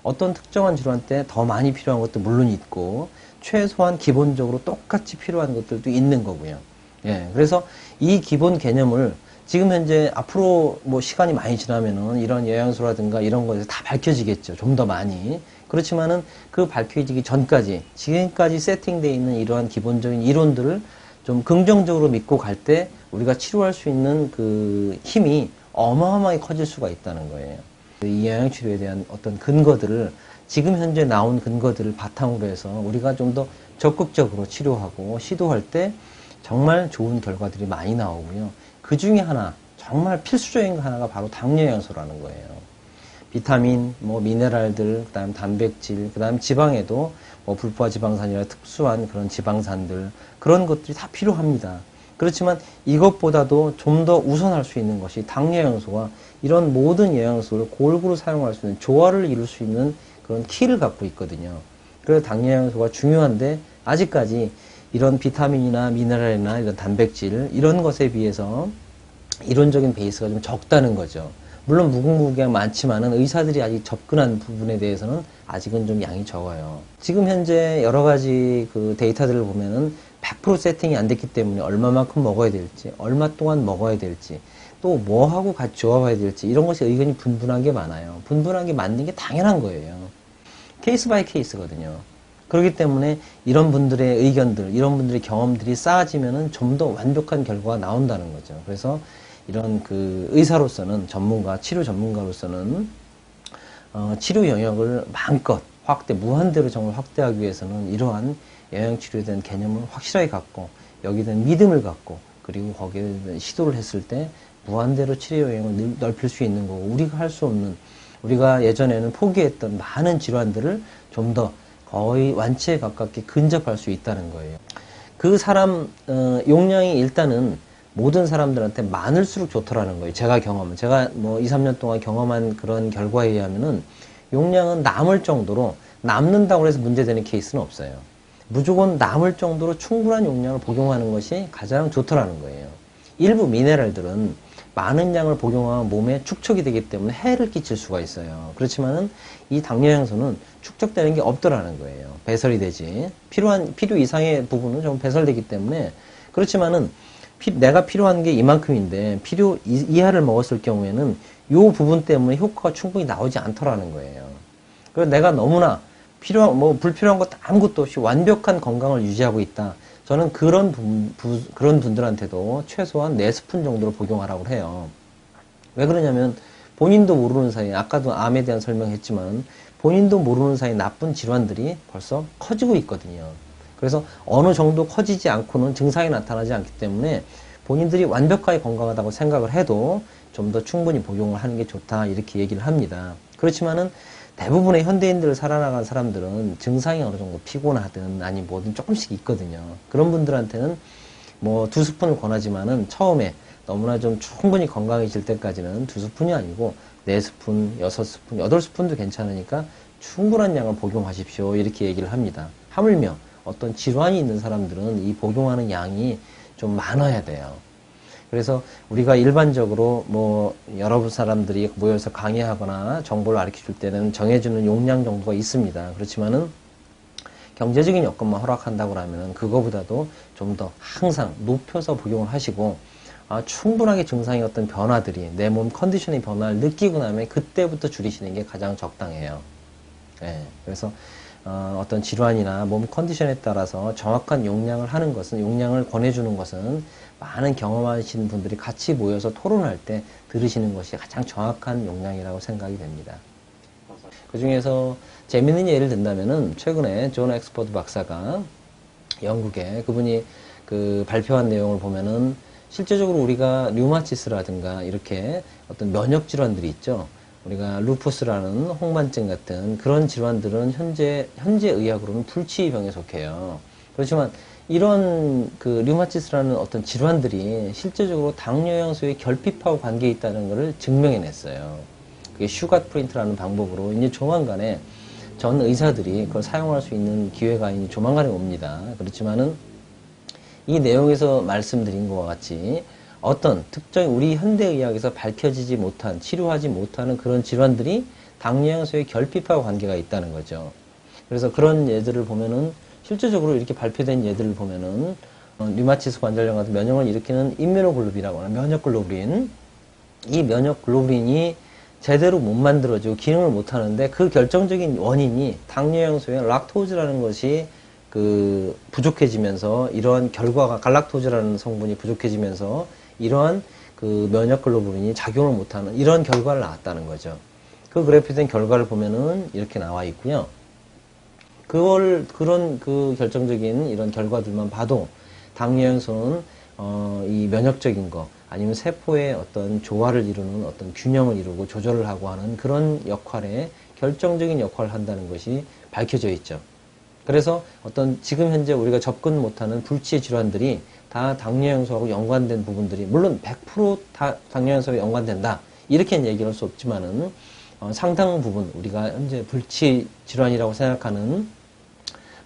어떤 특정한 질환 때 더 많이 필요한 것도 물론 있고 최소한 기본적으로 똑같이 필요한 것들도 있는 거고요. 예, 그래서 이 기본 개념을 지금 현재 앞으로 뭐 시간이 많이 지나면은 이런 영양소라든가 이런 것에서 다 밝혀지겠죠. 좀 더 많이. 그렇지만은 그 밝혀지기 전까지 지금까지 세팅되어 있는 이러한 기본적인 이론들을 좀 긍정적으로 믿고 갈 때 우리가 치료할 수 있는 그 힘이 어마어마하게 커질 수가 있다는 거예요. 이 영양치료에 대한 어떤 근거들을 지금 현재 나온 근거들을 바탕으로 해서 우리가 좀 더 적극적으로 치료하고 시도할 때 정말 좋은 결과들이 많이 나오고요. 그 중에 하나, 정말 필수적인 거 하나가 바로 당뇨 영양소라는 거예요. 비타민, 뭐 미네랄들, 그다음 단백질, 그다음 지방에도 뭐 불포화 지방산이라 특수한 그런 지방산들, 그런 것들이 다 필요합니다. 그렇지만 이것보다도 좀 더 우선할 수 있는 것이 당뇨 영양소와 이런 모든 영양소를 골고루 사용할 수 있는 조화를 이룰 수 있는 그런 키를 갖고 있거든요. 그래서 당뇨 영양소가 중요한데 아직까지 이런 비타민이나 미네랄이나 이런 단백질 이런 것에 비해서 이론적인 베이스가 좀 적다는 거죠. 물론 무궁무진하게 많지만은 의사들이 아직 접근한 부분에 대해서는 아직은 좀 양이 적어요. 지금 현재 여러 가지 그 데이터들을 보면은 100% 세팅이 안 됐기 때문에 얼마만큼 먹어야 될지, 얼마 동안 먹어야 될지, 또 뭐하고 같이 조합해야 될지 이런 것이 의견이 분분한 게 많아요. 분분한 게 맞는 게 당연한 거예요. 케이스 바이 케이스거든요. 그렇기 때문에 이런 분들의 의견들, 이런 분들의 경험들이 쌓아지면은 좀 더 완벽한 결과가 나온다는 거죠. 그래서 이런 그 의사로서는 치료 전문가로서는 치료 영역을 마음껏 무한대로 정말 확대하기 위해서는 이러한 영양치료에 대한 개념을 확실하게 갖고 여기에 대한 믿음을 갖고 그리고 거기에 대한 시도를 했을 때 무한대로 치료 영역을 넓힐 수 있는 거고 우리가 할 수 없는 우리가 예전에는 포기했던 많은 질환들을 좀 더 거의 완치에 가깝게 근접할 수 있다는 거예요. 그 사람 용량이 일단은 모든 사람들한테 많을수록 좋더라는 거예요. 제가 뭐 2, 3년 동안 경험한 그런 결과에 의하면은 용량은 남을 정도로 남는다고 해서 문제되는 케이스는 없어요. 무조건 남을 정도로 충분한 용량을 복용하는 것이 가장 좋더라는 거예요. 일부 미네랄들은 많은 양을 복용하면 몸에 축적이 되기 때문에 해를 끼칠 수가 있어요. 그렇지만은 이 당뇨 영양소는 축적되는 게 없더라는 거예요. 배설이 되지. 필요 이상의 부분은 좀 배설되기 때문에 그렇지만은 내가 필요한 게 이만큼인데 필요 이하를 먹었을 경우에는 이 부분 때문에 효과가 충분히 나오지 않더라는 거예요. 그래서 내가 너무나 불필요한 것 아무것도 없이 완벽한 건강을 유지하고 있다. 저는 그런 분들한테도 최소한 4스푼 정도로 복용하라고 해요. 왜 그러냐면 본인도 모르는 사이에 아까도 암에 대한 설명했지만 본인도 모르는 사이에 나쁜 질환들이 벌써 커지고 있거든요. 그래서 어느 정도 커지지 않고는 증상이 나타나지 않기 때문에 본인들이 완벽하게 건강하다고 생각을 해도 좀 더 충분히 복용을 하는 게 좋다 이렇게 얘기를 합니다. 그렇지만은 대부분의 현대인들을 살아나간 사람들은 증상이 어느 정도 피곤하든 아니 뭐든 조금씩 있거든요. 그런 분들한테는 뭐 2스푼을 권하지만은 처음에 너무나 좀 충분히 건강해질 때까지는 2스푼이 아니고 4스푼, 6스푼, 8스푼도 괜찮으니까 충분한 양을 복용하십시오 이렇게 얘기를 합니다. 하물며 어떤 질환이 있는 사람들은 이 복용하는 양이 좀 많아야 돼요. 그래서 우리가 일반적으로 뭐 여러 사람들이 모여서 강의하거나 정보를 가르쳐 줄 때는 정해주는 용량 정도가 있습니다. 그렇지만은 경제적인 여건만 허락한다고 하면은 그거보다도 좀 더 항상 높여서 복용을 하시고 충분하게 증상의 어떤 변화들이 내 몸 컨디션의 변화를 느끼고 나면 그때부터 줄이시는 게 가장 적당해요. 네, 그래서 어떤 질환이나 몸 컨디션에 따라서 정확한 용량을 권해주는 것은 많은 경험하시는 분들이 같이 모여서 토론할 때 들으시는 것이 가장 정확한 용량이라고 생각이 됩니다. 그 중에서 재밌는 예를 든다면은 최근에 존 엑스퍼드 박사가 영국에 그분이 그 발표한 내용을 보면은 실제적으로 우리가 류마티스라든가 이렇게 어떤 면역 질환들이 있죠. 우리가 루푸스라는 홍반증 같은 그런 질환들은 현재 의학으로는 불치병에 속해요. 그렇지만 이런 그 류마티스라는 어떤 질환들이 실제적으로 당뇨 영양소의 결핍하고 관계에 있다는 것을 증명해냈어요. 그게 슈가 프린트라는 방법으로 이제 조만간에 전 의사들이 그걸 사용할 수 있는 기회가 이제 조만간에 옵니다. 그렇지만은 이 내용에서 말씀드린 것과 같이 어떤 특정 우리 현대의학에서 밝혀지지 못한 치료하지 못하는 그런 질환들이 당뇨 영양소의 결핍하고 관계가 있다는 거죠. 그래서 그런 예들을 보면은 실제적으로 이렇게 발표된 예들을 보면은 류마티스 관절염 같은 면역을 일으키는 임뮤노글로빈이라고 하는 면역글로불린 이 면역글로불린이 제대로 못 만들어지고 기능을 못 하는데 그 결정적인 원인이 당뇨 영양소의 락토즈라는 것이 그 부족해지면서 이러한 결과가 갈락토즈라는 성분이 부족해지면서 이러한 그 면역글로불린이 작용을 못하는 이런 결과를 나왔다는 거죠. 그 그래프에 된 결과를 보면은 이렇게 나와 있고요. 그런 그 결정적인 이런 결과들만 봐도 당뇨 영양소는 이 면역적인 거 아니면 세포의 어떤 조화를 이루는 어떤 균형을 이루고 조절을 하고 하는 그런 역할에 결정적인 역할을 한다는 것이 밝혀져 있죠. 그래서 어떤 지금 현재 우리가 접근 못하는 불치의 질환들이 다 당뇨형소하고 연관된 부분들이, 물론 100% 당뇨형소하고 연관된다 이렇게는 얘기할 수 없지만은 상당 부분 우리가 현재 불치 질환이라고 생각하는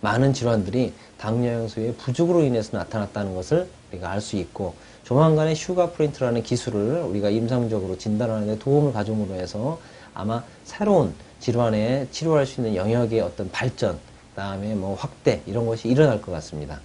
많은 질환들이 당뇨형소의 부족으로 인해서 나타났다는 것을 우리가 알 수 있고, 조만간에 슈가 프린트라는 기술을 우리가 임상적으로 진단하는 데 도움을 가줌으로 해서 아마 새로운 질환에 치료할 수 있는 영역의 어떤 발전, 그다음에 뭐 확대 이런 것이 일어날 것 같습니다.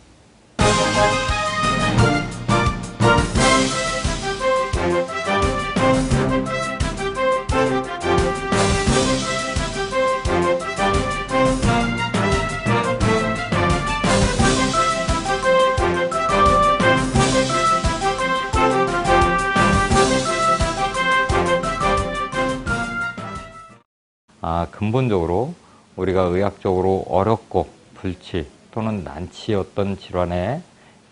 근본적으로 우리가 의학적으로 어렵고 불치 또는 난치 어떤 질환에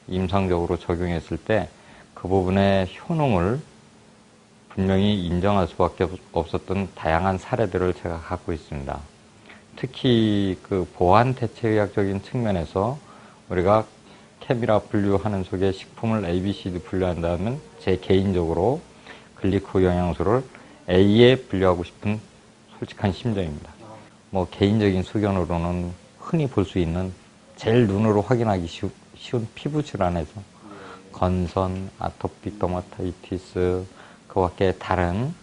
임상적으로 적용했을 때 그 부분의 효능을 분명히 인정할 수밖에 없었던 다양한 사례들을 제가 갖고 있습니다. 특히 그 보완 대체의학적인 측면에서 우리가 캡이라 분류하는 속에 식품을 A, B, C, D 분류한다면 제 개인적으로 글리코 영양소를 A에 분류하고 싶은 솔직한 심정입니다. 뭐 개인적인 소견으로는 흔히 볼 수 있는 제일 눈으로 확인하기 쉬운 피부 질환에서 건선, 아토피 더마타이티스, 그 밖에 다른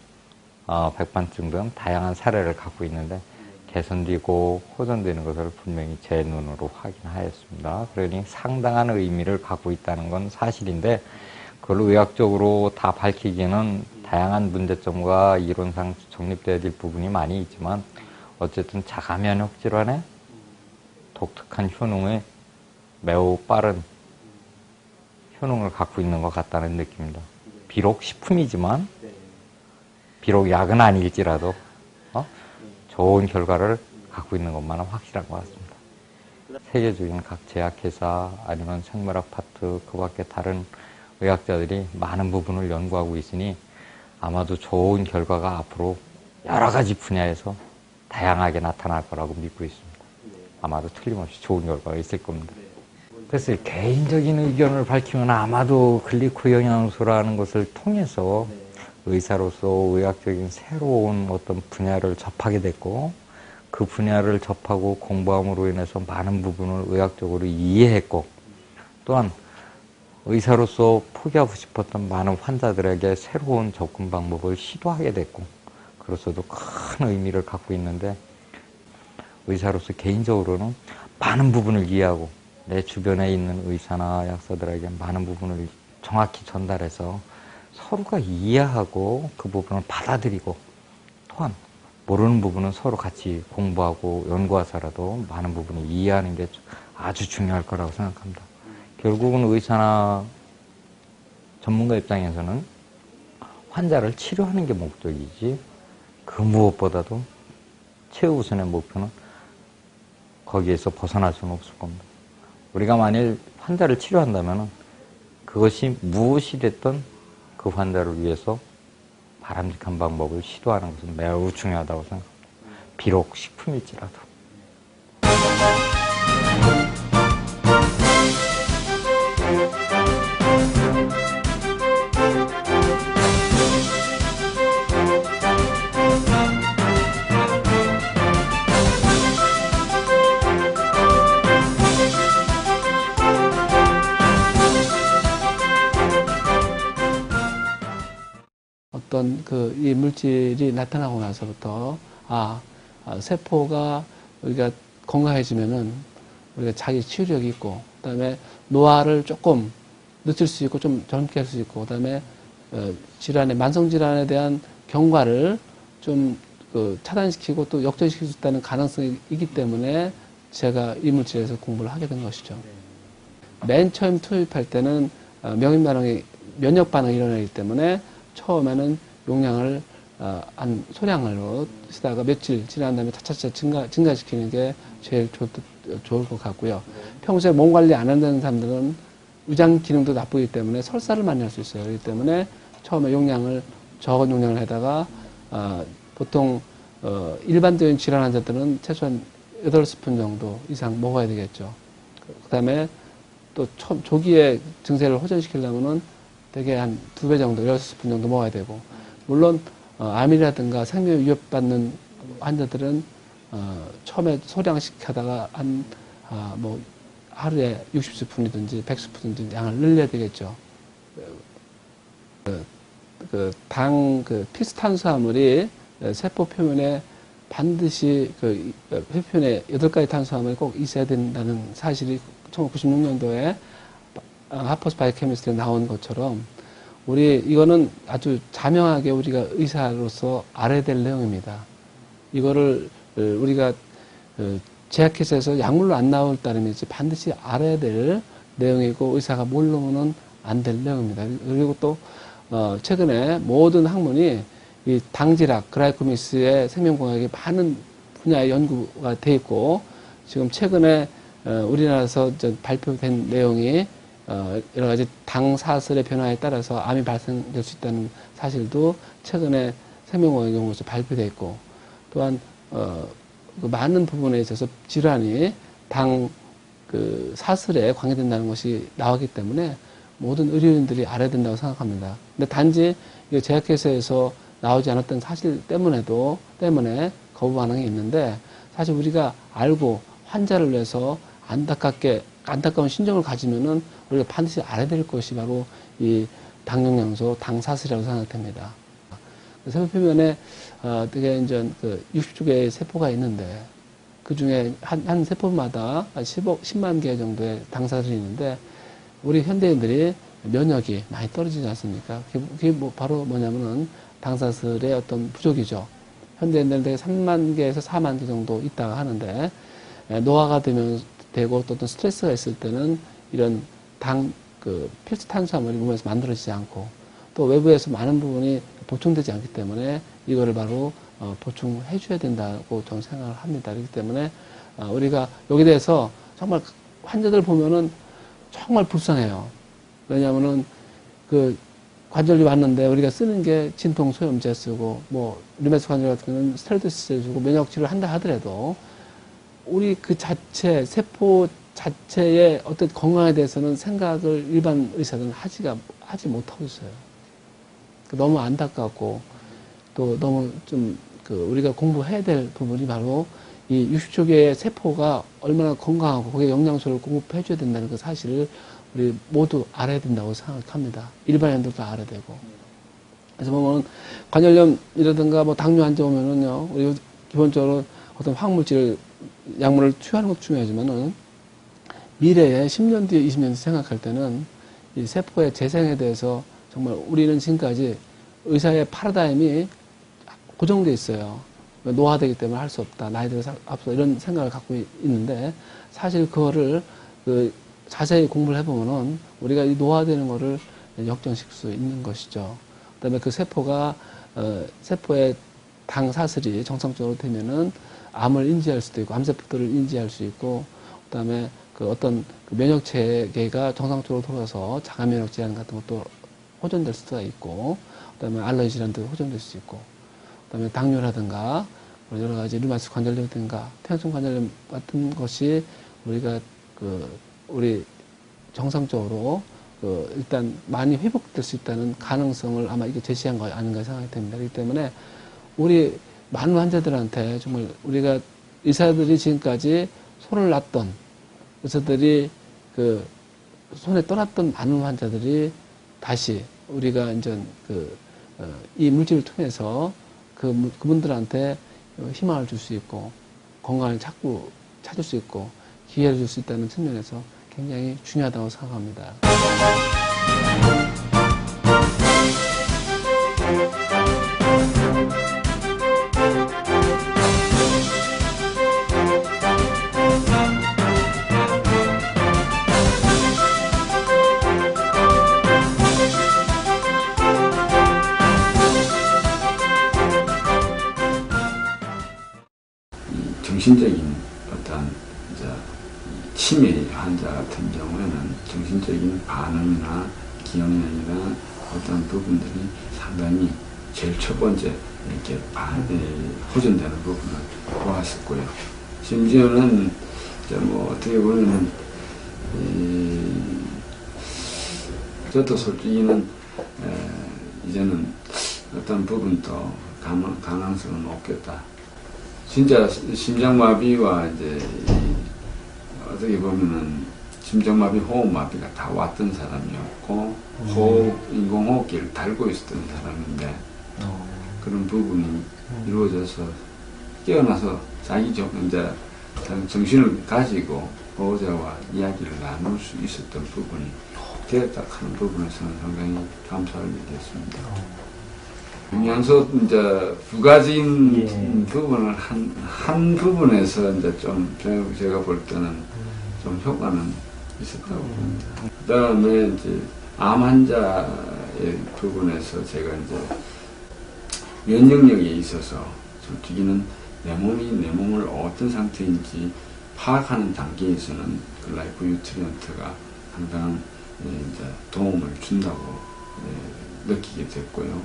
백반증 등 다양한 사례를 갖고 있는데 개선되고 호전되는 것을 분명히 제 눈으로 확인하였습니다. 그러니 상당한 의미를 갖고 있다는 건 사실인데 그걸 의학적으로 다 밝히기에는 다양한 문제점과 이론상 정립되어야 될 부분이 많이 있지만 어쨌든 자가 면역 질환에 독특한 효능에 매우 빠른 효능을 갖고 있는 것 같다는 느낌입니다. 비록 식품이지만, 비록 약은 아닐지라도 좋은 결과를 갖고 있는 것만은 확실한 것 같습니다. 세계적인 각 제약회사 아니면 생물학 파트 그 밖에 다른 의학자들이 많은 부분을 연구하고 있으니 아마도 좋은 결과가 앞으로 여러 가지 분야에서 다양하게 나타날 거라고 믿고 있습니다. 아마도 틀림없이 좋은 결과가 있을 겁니다. 그래서 개인적인 의견을 밝히면 아마도 글리코 영양소라는 것을 통해서 의사로서 의학적인 새로운 어떤 분야를 접하게 됐고 그 분야를 접하고 공부함으로 인해서 많은 부분을 의학적으로 이해했고 또한 의사로서 포기하고 싶었던 많은 환자들에게 새로운 접근 방법을 시도하게 됐고 그로서도 큰 의미를 갖고 있는데 의사로서 개인적으로는 많은 부분을 이해하고 내 주변에 있는 의사나 약사들에게 많은 부분을 정확히 전달해서 서로가 이해하고 그 부분을 받아들이고 또한 모르는 부분은 서로 같이 공부하고 연구해서라도 많은 부분을 이해하는 게 아주 중요할 거라고 생각합니다. 결국은 의사나 전문가 입장에서는 환자를 치료하는 게 목적이지 그 무엇보다도 최우선의 목표는 거기에서 벗어날 수는 없을 겁니다. 우리가 만일 환자를 치료한다면 그것이 무엇이 됐든 그 환자를 위해서 바람직한 방법을 시도하는 것은 매우 중요하다고 생각합니다. 비록 식품일지라도. 어떤 이 물질이 나타나고 나서부터 세포가 우리가 건강해지면은 우리가 자기 치유력이 있고 그다음에 노화를 조금 늦출 수 있고 좀 젊게 할 수 있고 그다음에 만성 질환에 대한 경과를 좀 차단시키고 또 역전시킬 수 있다는 가능성이 있기 때문에 제가 이 물질에서 공부를 하게 된 것이죠. 맨 처음 투입할 때는 면역 반응이 일어나기 때문에 처음에는 용량을 한 소량으로 쓰다가 며칠 지난 다음에 차차차 증가시키는 게 제일 좋을 것 같고요. 평소에 몸 관리 안 한다는 사람들은 위장 기능도 나쁘기 때문에 설사를 많이 할 수 있어요. 그렇기 때문에 처음에 적은 용량을 해다가 보통 일반적인 질환 환자들은 최소한 8스푼 정도 이상 먹어야 되겠죠. 그 다음에 또 조기에 증세를 호전시키려면은 되게 한 2배 정도, 6스푼 정도 먹어야 되고, 물론, 암이라든가 생명 위협받는 환자들은, 처음에 소량씩 하다가 뭐, 하루에 60스푼이든지 100스푼이든지 양을 늘려야 되겠죠. 필수탄수화물이 세포 표면에 반드시 표면에 8가지 탄수화물이 꼭 있어야 된다는 사실이 1996년도에 하퍼스 바이오케미스트리에 나온 것처럼 이거는 아주 자명하게 우리가 의사로서 알아야 될 내용입니다. 이거를 우리가 제약회사에서 약물로 안 나올 따름이지 반드시 알아야 될 내용이고 의사가 모르면은 안 될 내용입니다. 그리고 또 최근에 모든 학문이 이 당질학, 그라이코미스의 생명공학이 많은 분야의 연구가 돼 있고 지금 최근에 우리나라에서 발표된 내용이 여러 가지 당사슬의 변화에 따라서 암이 발생될 수 있다는 사실도 최근에 생명공학 연구에서 발표돼 있고 또한 많은 부분에 있어서 질환이 사슬에 관계된다는 것이 나왔기 때문에 모든 의료인들이 알아야 된다고 생각합니다. 근데 단지 제약회사에서 나오지 않았던 사실 때문에 거부 반응이 있는데 사실 우리가 알고 환자를 위해서 안타까운 심정을 가지면은 우리가 반드시 알아야 될 것이 바로 이 당영양소, 당사슬이라고 생각됩니다. 세포 표면에 되게 이제 60개의 세포가 있는데 그 중에 한 세포마다 10만 개 정도의 당사슬이 있는데 우리 현대인들이 면역이 많이 떨어지지 않습니까? 그게 바로 뭐냐면은 당사슬의 어떤 부족이죠. 현대인들은 되게 3만 개에서 4만 개 정도 있다가 하는데 노화가 되고 또 어떤 스트레스가 있을 때는 이런 필수 탄수화물이 몸에서 만들어지지 않고 또 외부에서 많은 부분이 보충되지 않기 때문에 이거를 바로 보충해 줘야 된다고 저는 생각을 합니다. 그렇기 때문에 우리가 여기에 대해서 정말 환자들 보면은 정말 불쌍해요. 왜냐하면은 관절이 왔는데 우리가 쓰는 게 진통 소염제 쓰고 뭐 류마티스 관절 같은 경우는 스테로이드 주고 면역 치료를 한다 하더라도 우리 세포 자체의 어떤 건강에 대해서는 생각을 일반 의사들은 하지 못하고 있어요. 너무 안타깝고 또 너무 우리가 공부해야 될 부분이 바로 이 60조 개의 세포가 얼마나 건강하고 거기에 영양소를 공급해 줘야 된다는 그 사실을 우리 모두 알아야 된다고 생각합니다. 일반인들도 알아야 되고. 그래서 보면 관절염이라든가 뭐 당뇨 환자 오면은요, 우리 기본적으로 어떤 화학물질을, 약물을 투여하는 것도 중요하지만은 미래에 10년 뒤에 20년 뒤에 생각할 때는 이 세포의 재생에 대해서 정말 우리는 지금까지 의사의 파라다임이 고정되어 있어요. 노화되기 때문에 할 수 없다. 나이 들어서 앞서 이런 생각을 갖고 있는데 사실 그거를 자세히 공부를 해보면은 우리가 이 노화되는 거를 역전시킬 수 있는 것이죠. 그 다음에 그 세포의 당사슬이 정상적으로 되면은 암을 인지할 수도 있고, 암세포들을 인지할 수 있고, 그 다음에 어떤 면역 체계가 정상적으로 돌아서 자가 면역 질환 같은 것도 호전될 수가 있고, 그 다음에 알러지 질환도 호전될 수 있고, 그 다음에 당뇨라든가, 여러 가지 류마티스 관절염이라든가, 폐렴성 관절염 같은 것이 우리가 우리 정상적으로 일단 많이 회복될 수 있다는 가능성을 아마 이게 제시한 거 아닌가 생각이 됩니다. 그렇기 때문에 우리 많은 환자들한테 정말 우리가 의사들이 지금까지 손을 놨던 의사들이 손에 떠났던 많은 환자들이 다시 우리가 이제 이 물질을 통해서 그분들한테 희망을 줄 수 있고 건강을 찾을 수 있고 기회를 줄 수 있다는 측면에서 굉장히 중요하다고 생각합니다. 정신적인 어떤 치매 환자 같은 경우에는 정신적인 반응이나 기억력이나 어떤 부분들이 상당히 제일 첫 번째 이렇게 호전되는 부분을 보았었고요. 심지어는 이제 뭐 어떻게 보면 저도 솔직히는 이제는 어떤 부분도 가능성은 없겠다. 진짜 심장마비와 이제 어떻게 보면은 심장마비, 호흡마비가 다 왔던 사람이었고 인공호흡기를 달고 있었던 사람인데 그런 부분이 이루어져서 깨어나서 자기 이제 정신을 가지고 보호자와 이야기를 나눌 수 있었던 부분이 되었다 하는 부분에서는 상당히 감사할 일이었습니다. 영양소 이제 부가적인 부분을 한 부분에서 이제 좀 제가 볼 때는 좀 효과는 있었다고 봅니다. 그다음에 이제 암 환자의 부분에서 제가 이제 면역력에 있어서 솔직히는 내 몸을 어떤 상태인지 파악하는 단계에서는 그 라이프 뉴트리언트가 상당한 이제 도움을 준다고 느끼게 됐고요.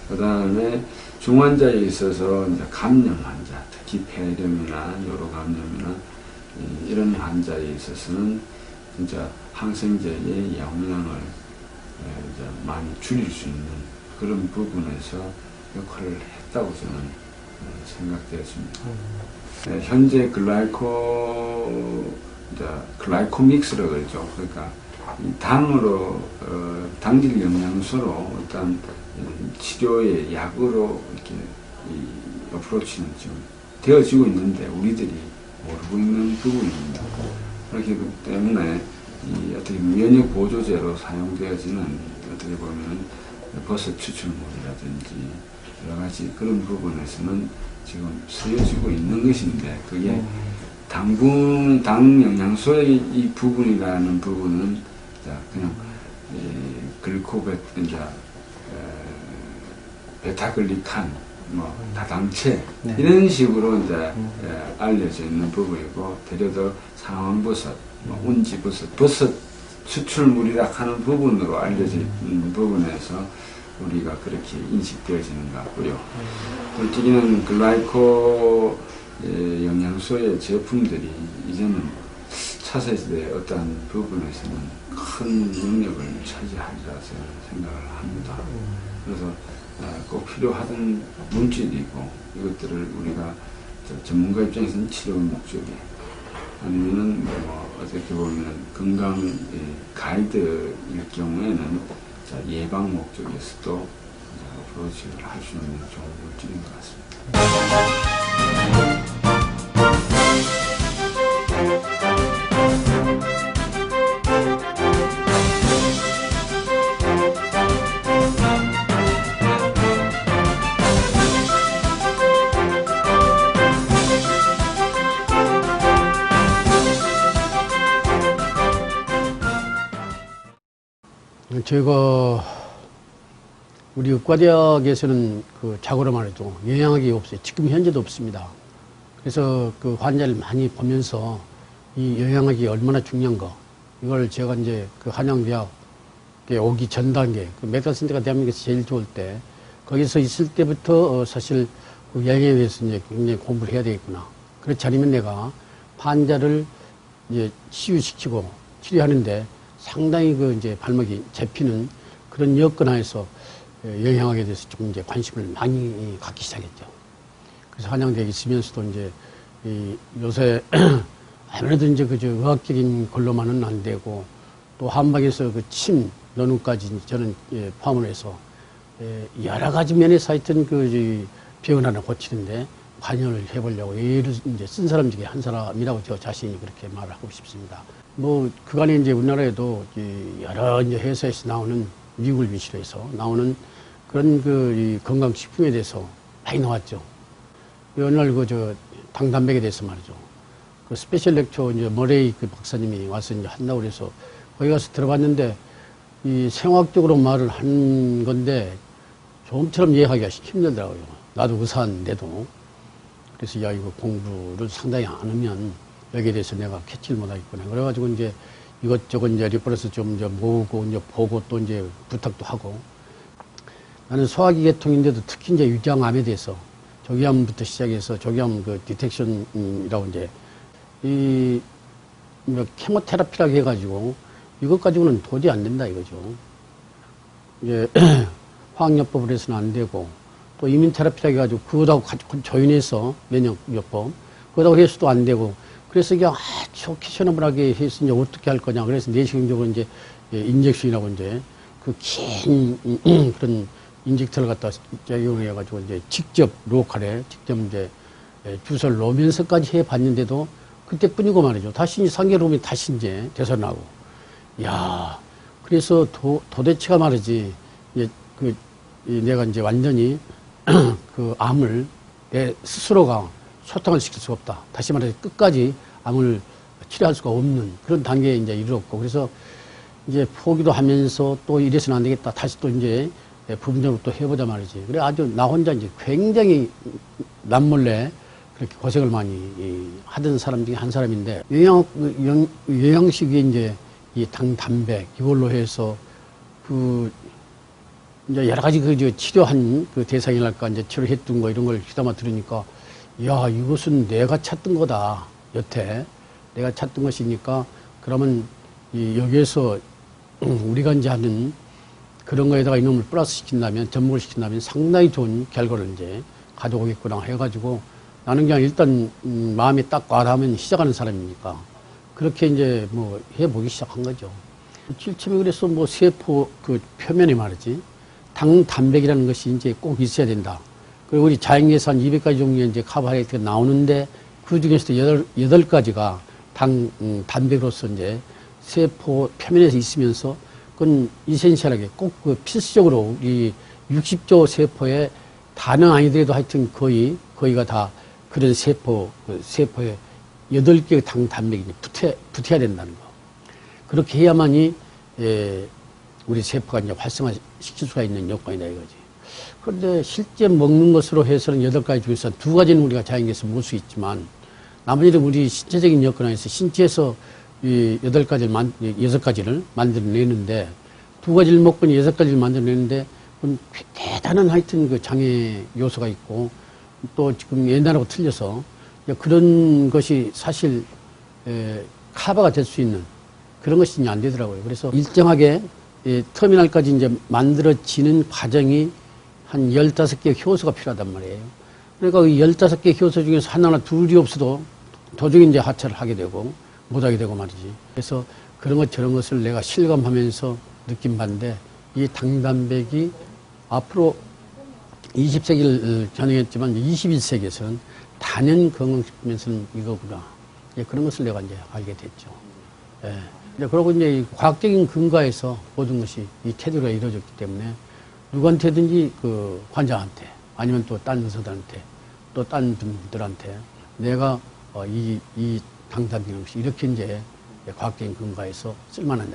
그 다음에 중환자에 있어서 이제 감염 환자, 특히 폐렴이나 요로 감염이나 이런 환자에 있어서는 진짜 항생제의 영향을 이제 많이 줄일 수 있는 그런 부분에서 역할을 했다고 저는 생각되었습니다. 현재 글라이코믹스라고 그러죠. 그러니까 당으로 당질 영양소로 어떤 치료의 약으로 이렇게 어프로치는 지금 되어지고 있는데 우리들이 모르고 있는 부분입니다. 그렇기 때문에 어떻게 면역 보조제로 사용되어지는 어떻게 보면 버섯 추출물이라든지 여러 가지 그런 부분에서는 지금 쓰여지고 있는 것인데 그게 당 영양소의 이 부분이라는 부분은 그냥 베타글리칸, 뭐 다당체 이런 식으로 이제 알려져 있는 부분이고 대려도 상황버섯, 운지버섯, 버섯 추출물이라 하는 부분으로 알려져 있는 부분에서 우리가 그렇게 인식되어지는 것 같고요. 솔직히는 글라이코 영양소의 제품들이 이제는 차세대 어떠한 부분에서는 큰 영역을 차지하리라 생각을 합니다. 그래서 꼭 필요하던 물질이고 이것들을 우리가 전문가 입장에서는 치료 목적에 아니면은 뭐 어떻게 보면 건강 가이드일 경우에는 예방 목적에서도 어프로치를 할 수 있는 좋은 물질인 것 같습니다. 제가 우리 의과대학에서는 그 자고로 말해도 영양학이 없어요. 지금 현재도 없습니다. 그래서 그 환자를 많이 보면서 이 영양학이 얼마나 중요한가 이걸 제가 이제 그 한양대학에 오기 전 단계 그 메디컬 센터가 대한민국에서 제일 좋을 때 거기서 있을 때부터 사실 그 영양에 대해서 이제 굉장히 공부를 해야 되겠구나. 그렇지 않으면 내가 환자를 이제 치유시키고 치료하는데 상당히 그 이제 발목이 잡히는 그런 여건하에서 영양학에 대해서 조금 이제 관심을 많이 갖기 시작했죠. 그래서 한양대에 있으면서도 이제 요새 아무래도 이제 그저 의학적인 걸로만은 안 되고 또 한방에서 그 침 논문까지 저는 포함을 해서 여러 가지 면에서 하여튼 그 병을 하나 고치는데 관여를 해보려고 예를 이제 쓴 사람 중에 한 사람이라고 저 자신이 그렇게 말을 하고 싶습니다. 뭐 그간에 이제 우리나라에도 여러 이제 회사에서 나오는 미국을 위시로 해서 나오는 그런 그 건강식품에 대해서 많이 나왔죠. 어느 날 그 당단백에 대해서 말이죠. 그 스페셜 렉처 이제 머레이 그 박사님이 와서 이제 한다고 그래서 거기 가서 들어봤는데 이 생화학적으로 말을 한 건데 좀처럼 이해하기가 힘들더라고요. 나도 의사인데도. 그래서 야, 이거 공부를 상당히 안 하면 여기에 대해서 내가 캐치를 못하겠구나. 그래가지고 이제 이것저것 이제 리퍼런스 좀 이제 모으고 이제 보고 또 이제 부탁도 하고. 나는 소화기 계통인데도 특히 이제 유장암에 대해서 조기암부터 시작해서 조기암 그 디텍션이라고 이제 뭐 케모테라피라고 해가지고 이것 가지고는 도저히 안 된다 이거죠. 이제 화학요법을 해서는 안 되고 또 이민테라피라고 해가지고 그거하고 조인해서 면역요법 그거하고 해서도 안 되고 그래서 이게 아주 캐셔너블하게 해서 이제 어떻게 할 거냐 그래서 내시경적으로 이제 인젝션이라고 이제 그 긴 그런 인젝터를 갖다 적용해가지고 이제 직접 로컬에 직접 이제 주사를 놓으면서까지 해봤는데도 그때뿐이고 말이죠. 다시 이제 3개월 후면 다시 이제 되살아나고. 야 그래서 도대체가 말이지, 이제 내가 이제 완전히 그 암을 내 스스로가 소탕을 시킬 수가 없다. 다시 말해서 끝까지 암을 치료할 수가 없는 그런 단계에 이제 이르렀고, 그래서 이제 포기도 하면서 또 이래서는 안 되겠다. 다시 또 이제 부분적으로 또 해보자 말이지. 그래 아주 나 혼자 이제 굉장히 남몰래 그렇게 고생을 많이 하던 사람 중에 한 사람인데, 영양식이 이제 이 당, 단백, 이걸로 해서 이제 여러 가지 치료한 대상이랄까, 이제 치료했던 거 이런 걸 귀담아 들으니까, 야, 이것은 내가 찾던 거다. 여태. 내가 찾던 것이니까, 그러면 여기에서 우리가 이제 하는 그런 거에다가 이놈을 플러스 시킨다면, 접목을 시킨다면 상당히 좋은 결과를 이제 가져오겠구나 해가지고, 나는 그냥 일단 마음이 딱 와닿으면 시작하는 사람이니까 그렇게 이제 뭐 해보기 시작한 거죠. 실제로 그래서 뭐 세포 표면에 말이지 당 단백이라는 것이 이제 꼭 있어야 된다. 그리고 우리 자연계에서 한 200가지 종류의 이제 카보하이드레이트가 나오는데 그 중에서도 8가지가 단백으로서 이제 세포 표면에서 있으면서 그건 이센셜하게 꼭 필수적으로 우리 60조 세포에 다는 아니더라도 하여튼 거의가 다 그런 세포에 8개의 당 단백이 붙어야 된다는 거. 그렇게 해야만이, 우리 세포가 이제 활성화 시킬 수가 있는 요건이다 이거지. 그런데 실제 먹는 것으로 해서는 8가지 중에서 2가지는 우리가 자연계에서 먹을 수 있지만, 나머지는 우리 신체적인 여건에서 신체에서 이 6가지를 만들어내는데, 2가지를 먹고 6가지를 만들어내는데, 대단한 하여튼 장애 요소가 있고, 또 지금 옛날하고 틀려서 그런 것이 사실 커버가 될 수 있는 그런 것이 안 되더라고요. 그래서 일정하게 터미널까지 이제 만들어지는 과정이 한 15개의 효소가 필요하단 말이에요. 그러니까 그 15개의 효소 중에서 하나나 둘이 없어도 도중에 이제 하차를 하게 되고 못하게 되고 말이지. 그래서 그런 것 저런 것을 내가 실감하면서 느낀 바인데, 이 당단백이 앞으로 20세기를 전행했지만 21세기에서는 단연 건강식품에서는 이거구나. 그런 것을 내가 이제 알게 됐죠. 예. 그러고 이제 과학적인 근거에서 모든 것이 이 태도가 이루어졌기 때문에 누구한테든지 환자한테 아니면 또 딴 의사들한테 또 딴 분들한테 내가 이 당단백이라는 것이 이렇게 이제 과학적인 근거에서 쓸만한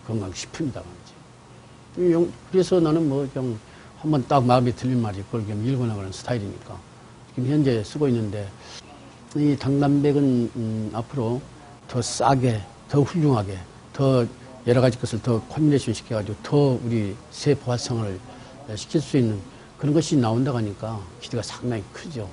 건강식품이다 말이지. 그래서 나는 뭐 좀 한번 딱 마음에 들린 말이 그걸 좀 읽어나가는 스타일이니까 지금 현재 쓰고 있는데, 이 당단백은 앞으로 더 싸게, 더 훌륭하게, 더 여러 가지 것을 더 콤비네이션 시켜가지고 더 우리 세포 활성화를 시킬 수 있는 그런 것이 나온다고 하니까 기대가 상당히 크죠.